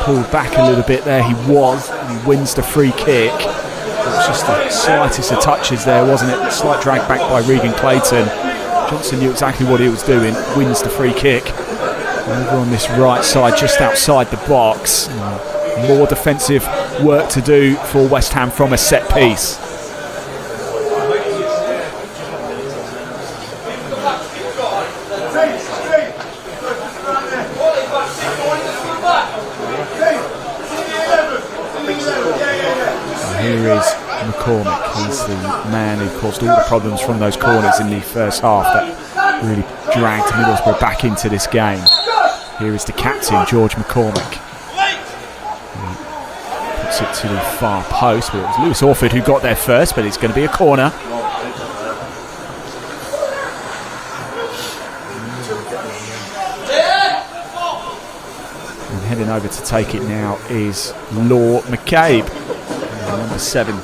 pulled back a little bit there. He was, and he wins the free kick. It was just the slightest of touches there, wasn't it? Slight drag back by Regan Clayton. Johnson knew exactly what he was doing. Wins the free kick. Over on this right side, just outside the box. More defensive work to do for West Ham from a set piece. Here is McCormick. He's the man who caused all the problems from those corners in the first half that really dragged Middlesbrough back into this game. Here is the captain, George McCormick. He puts it to the far post, but it was Lewis Orford who got there first, but it's going to be a corner. And heading over to take it now is Law McCabe. Number 7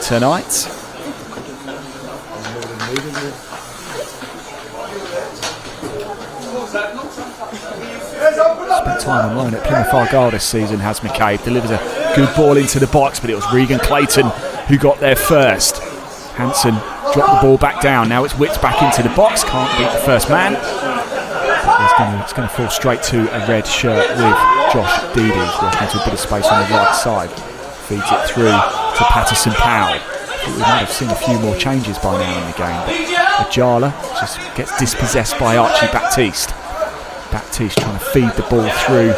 tonight. Spent time on loan at Plymouth Argyle this season, has McCabe. Delivers a good ball into the box, but it was Regan Clayton who got there first. Hansen dropped the ball back down. Now it's whipped back into the box. Can't beat the first man. It's going to fall straight to a red shirt with Josh Didi. Working into a bit of space on the right side. Feeds it through to Patterson Powell. I think we might have seen a few more changes by now in the game, but Ajala just gets dispossessed by Archie Baptiste. Baptiste trying to feed the ball through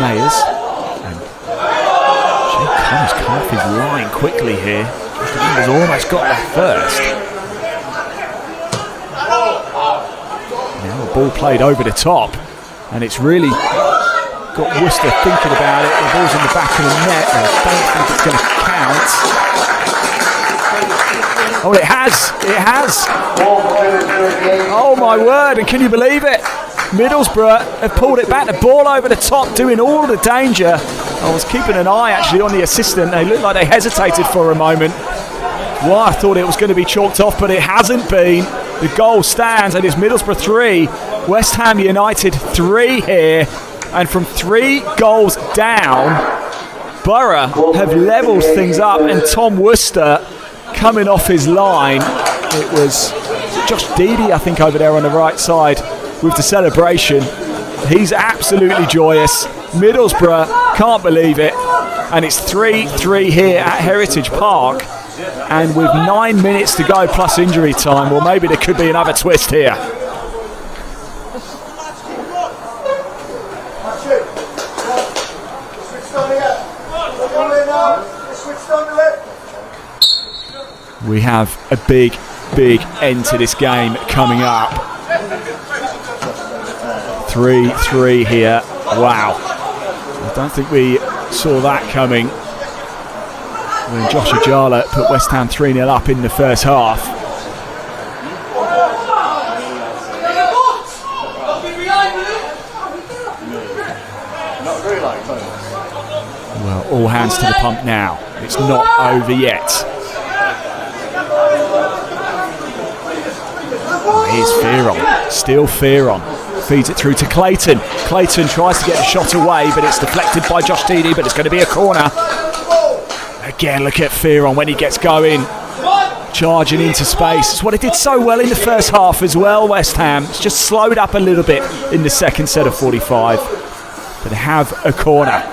Mayers, and Jay Connor's come off his line quickly here. He's almost got there first. Now the ball played over the top, and it's really got Worcester thinking about it. The ball's in the back of the net. I don't think it's going to count. Oh, it has. It has. Oh, my word. And can you believe it? Middlesbrough have pulled it back. The ball over the top, doing all the danger. I was keeping an eye actually on the assistant. They looked like they hesitated for a moment. Well, I thought it was going to be chalked off, but it hasn't been. The goal stands, and it's Middlesbrough 3, West Ham United 3 here. And from 3 goals down, Borough have levelled things up, and Tom Worcester coming off his line. It was Josh Deedy, I think, over there on the right side with the celebration. He's absolutely joyous. Middlesbrough can't believe it. And it's 3-3 here at Heritage Park. And with 9 minutes to go plus injury time, well, maybe there could be another twist here. We have a big end to this game coming up. 3-3 here. Wow. I don't think we saw that coming when Josh Ajala put West Ham 3-0 up in the first half. Well, all hands to the pump now. It's not over yet. Here's Fearon, still Fearon. Feeds it through to Clayton. Clayton tries to get the shot away, but it's deflected by Josh Deedy, but it's going to be a corner. Again, look at Fearon when he gets going. Charging into space. It's what it did so well in the first half as well, West Ham. It's just slowed up a little bit in the second set of 45. But they have a corner.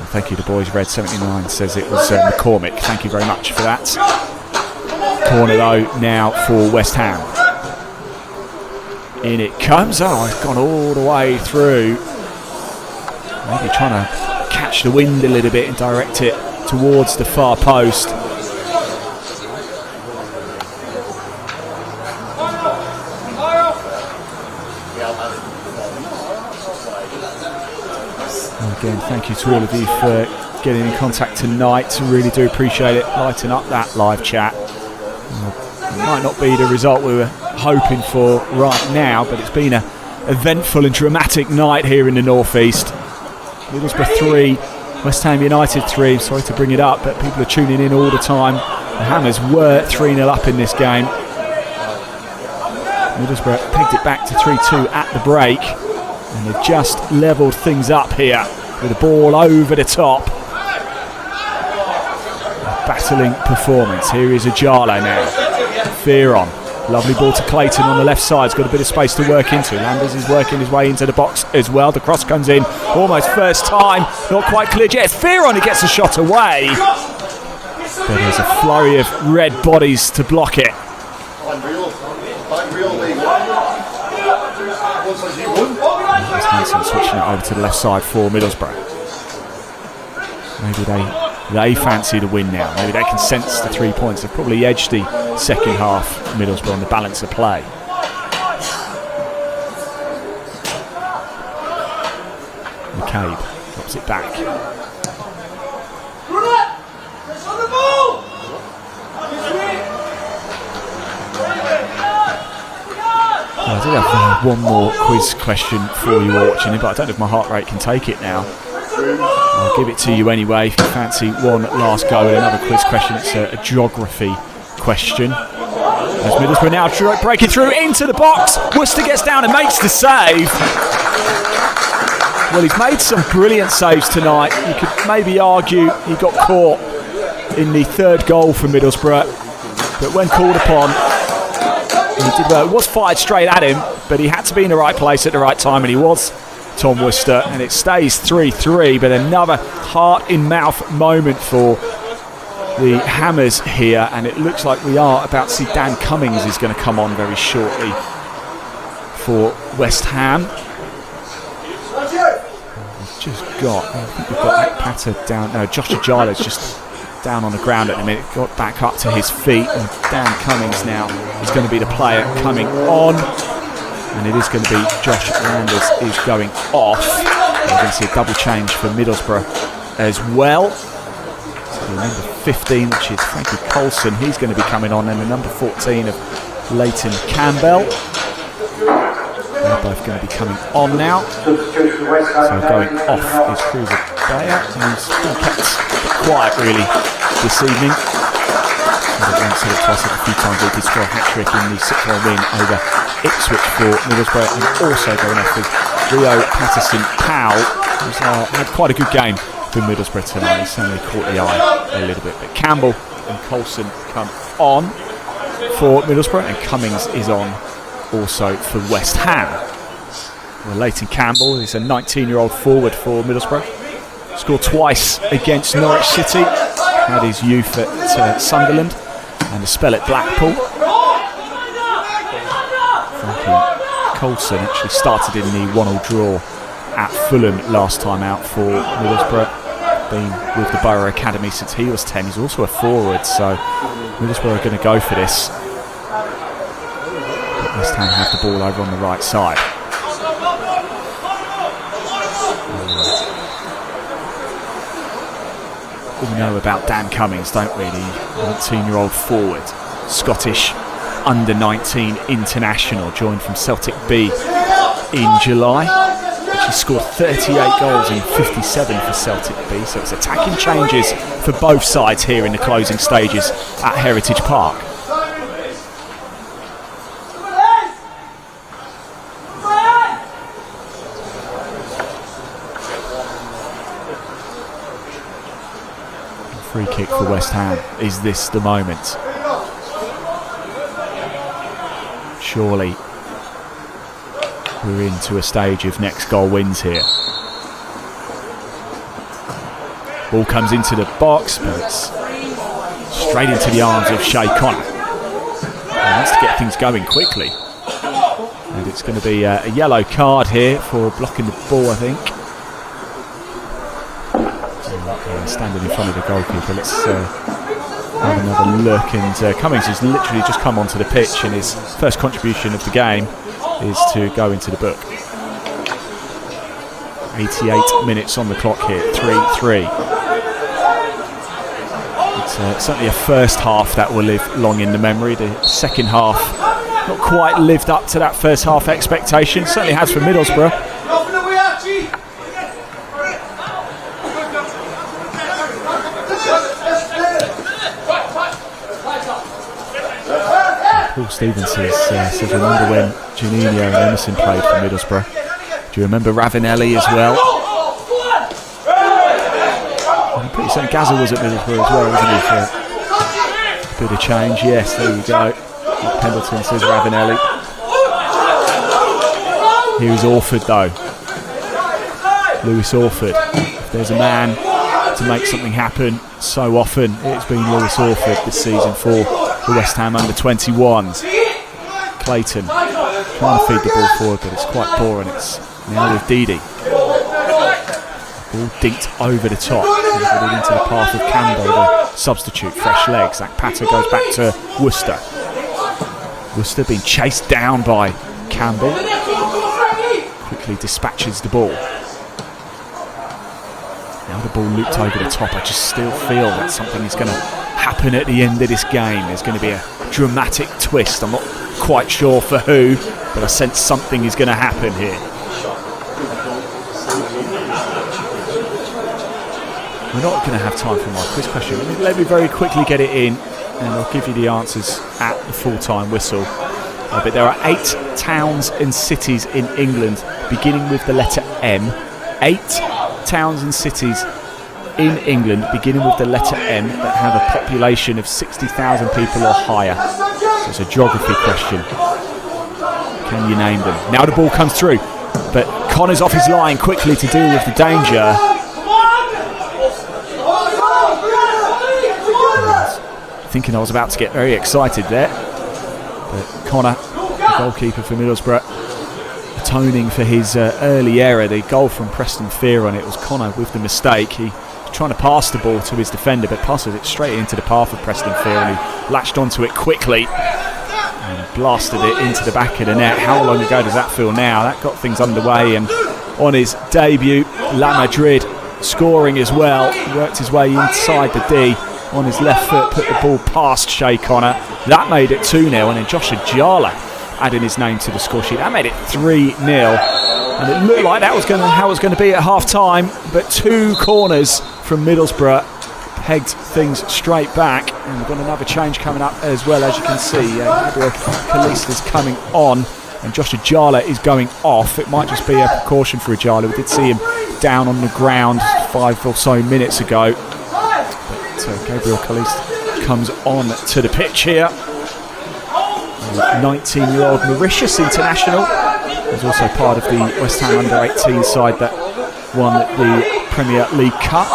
Thank you, the boys. Red 79 says it was McCormick. Thank you very much for that. Corner though now for West Ham. In it comes. Oh, it's gone all the way through. Maybe trying to catch the wind a little bit and direct it towards the far post. Again, thank you to all of you for getting in contact tonight. Really do appreciate it, lighting up that live chat. It might not be the result we were hoping for right now, but it's been an eventful and dramatic night here in the northeast. Middlesbrough 3, West Ham United 3. Sorry to bring it up, but people are tuning in all the time. The Hammers were 3-0 up in this game. Middlesbrough pegged it back to 3-2 at the break, and they've just levelled things up here with the ball over the top. A battling performance. Here is Ajala now. Fearon. Lovely ball to Clayton on the left side. He's got a bit of space to work into. Landers is working his way into the box as well. The cross comes in almost first time. Not quite cleared yet. It's Fearon who gets the shot away. But there's a flurry of red bodies to block it. Hanson switching it over to the left side for Middlesbrough. Maybe they fancy the win now. Maybe they can sense the 3 points. They've probably edged the second half, Middlesbrough, on the balance of play. McCabe drops it back. I did have one more quiz question for you watching it, but I don't know if my heart rate can take it now. I'll give it to you anyway if you fancy one last go at another quiz question. It's a geography question. As Middlesbrough now breaking through into the box. Worcester gets down and makes the save. Well, he's made some brilliant saves tonight. You could maybe argue he got caught in the third goal for Middlesbrough, but when called upon, he did well. It was fired straight at him, but he had to be in the right place at the right time, and he was, Tom Worcester. And it stays 3-3, but another heart-in-mouth moment for the Hammers here, and it looks like we are about to see Dan Cummings is going to come on very shortly for West Ham. We've just got, I think we've got Akpata down. No, Josh Ajala's just down on the ground at the minute. Got back up to his feet, and Dan Cummings now is going to be the player coming on, and it is going to be Josh Landers is going off. We're going to see a double change for Middlesbrough as well. So The number 15, which is Frankie Coulson, he's going to be coming on, and the number 14 of Leighton Campbell. They're both going to be coming on now. So going off is Cruiser Bayer, who's been kept quiet really this evening. Once or twice a few times he did score a hat-trick in the 6-1 win over Ipswich for Middlesbrough, and also going off with Rio Patterson-Powell, who's had quite a good game for Middlesbrough tonight. He certainly caught the eye a little bit. But Campbell and Coulson come on for Middlesbrough, and Cummings is on also for West Ham. Well, Leighton Campbell is a 19-year-old forward for Middlesbrough. Scored twice against Norwich City. Had his youth at Sunderland and a spell at Blackpool. Frankie Coulson actually started in the 1-1 draw at Fulham last time out for Middlesbrough. Been with the Borough Academy since he was 10. He's also a forward, so Middlesbrough are going to go for this. But West Ham have the ball over on the right side. We know about Dan Cummings, don't we? The 19-year-old forward, Scottish under-19 international, joined from Celtic B in July. He scored 38 goals in 57 for Celtic B, so it's attacking changes for both sides here in the closing stages at Heritage Park. Free kick for West Ham. Is this the moment? Surely we're into a stage of next goal wins here. Ball comes into the box, but it's straight into the arms of Shay Connor. He wants to get things going quickly. And it's going to be a yellow card here for blocking the ball, I think. Standing in front of the goalkeeper. Let's have another look. And Cummings has literally just come onto the pitch, and his first contribution of the game is to go into the book. 88 minutes on the clock here, 3-3. It's certainly a first half that will live long in the memory. The second half not quite lived up to that first half expectation. Certainly has for Middlesbrough. Paul Stevens says remember when Juninho and Emerson played for Middlesbrough? Do you remember Ravanelli as well? I'm pretty certain Gazza was at Middlesbrough as well, wasn't he? For a bit of change. Yes, there you go. Pendleton says Ravanelli. Here's Orford though. Lewis Orford. If there's a man to make something happen so often, it's been Lewis Orford this season for the West Ham under-21s. Clayton trying to feed the ball forward, but it's quite poor, and it's now with Didi. Ball dinked over the top, into the path of Campbell, the substitute, fresh legs. That patter goes back to Worcester. Worcester being chased down by Campbell. Quickly dispatches the ball. Now the ball looped over the top. I just still feel that something is going to happen at the end of this game. There's going to be a dramatic twist. I'm not quite sure for who, but I sense something is going to happen here. We're not going to have time for my quiz question. Let me very quickly get it in, and I'll give you the answers at the full-time whistle. But there are 8 towns and cities in England beginning with the letter M. 8 towns and cities in England beginning with the letter M that have a population of 60,000 people or higher. So it's a geography question. Can you name them? Now the ball comes through, but Connor's off his line quickly to deal with the danger. Thinking I was about to get very excited there, but Connor, the goalkeeper for Middlesbrough, atoning for his early error. The goal from Preston Fearon, it was Connor with the mistake. He was trying to pass the ball to his defender, but passes it straight into the path of Preston Fearon, who latched onto it quickly and blasted it into the back of the net. How long ago does that feel now? That got things underway, and on his debut, La Madrid scoring as well. He worked his way inside the D on his left foot, put the ball past Shea Connor. That made it 2-0, and then Josh Ajala adding his name to the score sheet. That made it 3-0, and it looked like that was how it was going to be at half-time, but 2 corners from Middlesbrough pegged things straight back, and we've got another change coming up as well, as you can see. Gabriel Kalista's coming on, and Josh Ajala is going off. It might just be a precaution for Ajala. We did see him down on the ground 5 or so minutes ago. But Gabriel Kalista comes on to the pitch here. 19-year-old Mauritius international. He's also part of the West Ham under-18 side that won the Premier League Cup.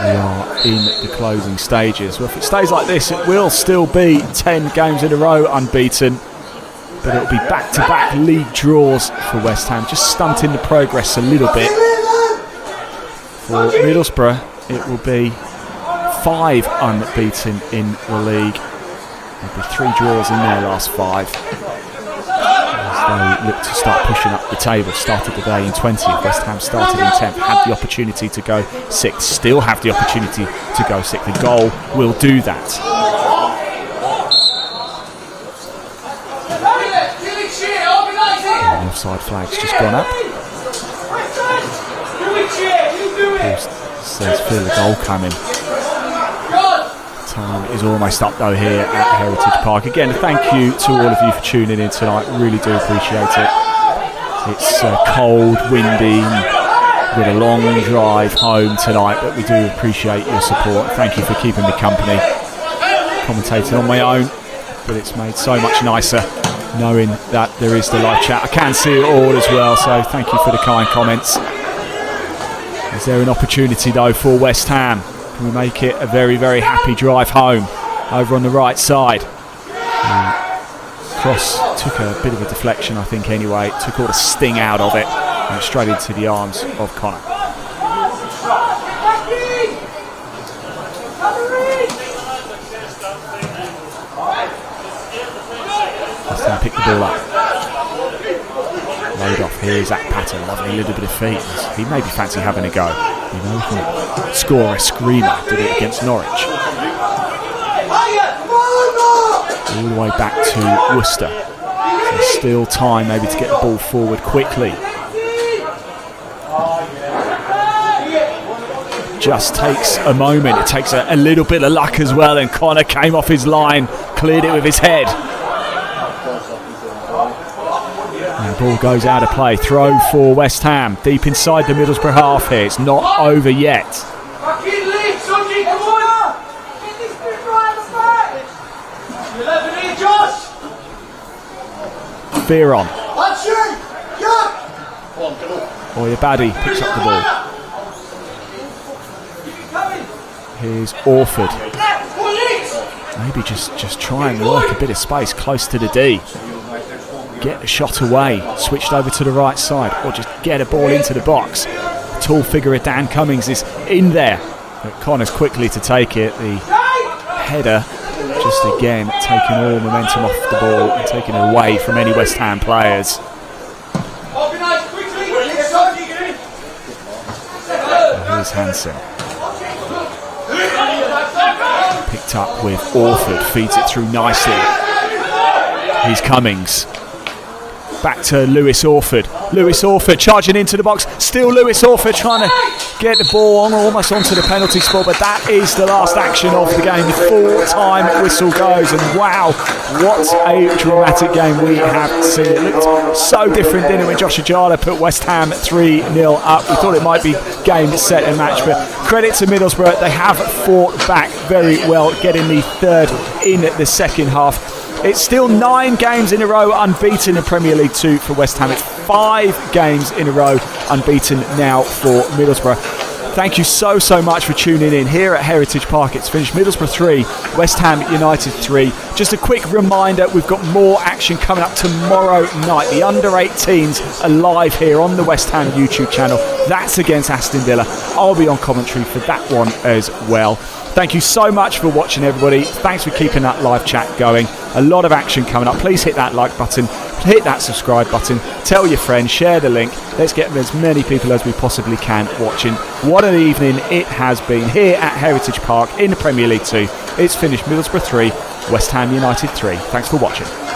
We are in the closing stages. Well, if it stays like this, it will still be 10 games in a row unbeaten, but it'll be back-to-back league draws for West Ham, just stunting the progress a little bit. For Middlesbrough, it will be 5 unbeaten in the league. There'll be 3 draws in their last 5. As they look to start pushing up the table. Started the day in 20th, West Ham started in 10th, had the opportunity to go 6th, still have the opportunity to go 6th. The goal will do that. And the offside flag's just gone up. Says feel the goal coming. Time is almost up though here at Heritage Park. Again, thank you to all of you for tuning in tonight. Really do appreciate it. It's cold, windy, with a long drive home tonight, but we do appreciate your support. Thank you for keeping me company. Commentating on my own, but it's made so much nicer knowing that there is the live chat. I can see it all as well, so thank you for the kind comments. Is there an opportunity though for West Ham? Can we make it a very, very happy drive home over on the right side? Cross took a bit of a deflection, I think, anyway. Took all the sting out of it and went straight into the arms of Connor. West Ham pick the ball up. Laid off. Here's Zach Patton, lovely little bit of feet. He maybe fancy having a go. You know, he can score a screamer. Did it against Norwich. All the way back to Worcester. So still time maybe to get the ball forward quickly. Just takes a moment. It takes a little bit of luck as well, and Connor came off his line, cleared it with his head. And the ball goes out of play. Throw for West Ham. Deep inside the Middlesbrough half here. It's not over yet. Fearon. Oyabadi picks up the ball. Here's Orford. Maybe just try and work a bit of space close to the D. Get the shot away, switched over to the right side, or just get a ball into the box. The tall figure of Dan Cummings is in there, but Connor's quickly to take it. The header just again taking all momentum off the ball and taking it away from any West Ham players. And here's Hansen. Picked up with Orford, feeds it through nicely. Here's Cummings. Back to Lewis Orford. Lewis Orford charging into the box. Still Lewis Orford trying to get the ball on, almost onto the penalty spot, but that is the last action of the game. The full-time whistle goes, and wow, what a dramatic game we have seen. It looked so different, didn't it, when Josh Ajala put West Ham 3-0 up. We thought it might be game, set and match, but credit to Middlesbrough. They have fought back very well, getting the third in the second half. It's still 9 games in a row unbeaten in Premier League 2 for West Ham. It's 5 games in a row unbeaten now for Middlesbrough. Thank you so much for tuning in here at Heritage Park. It's finished Middlesbrough 3, West Ham United 3. Just a quick reminder, we've got more action coming up tomorrow night. The under-18s are live here on the West Ham YouTube channel. That's against Aston Villa. I'll be on commentary for that one as well. Thank you so much for watching, everybody. Thanks for keeping that live chat going. A lot of action coming up. Please hit that like button, hit that subscribe button, tell your friends, share the link. Let's get as many people as we possibly can watching. What an evening it has been here at Heritage Park in the Premier League 2. It's finished Middlesbrough 3, West Ham United 3. Thanks for watching.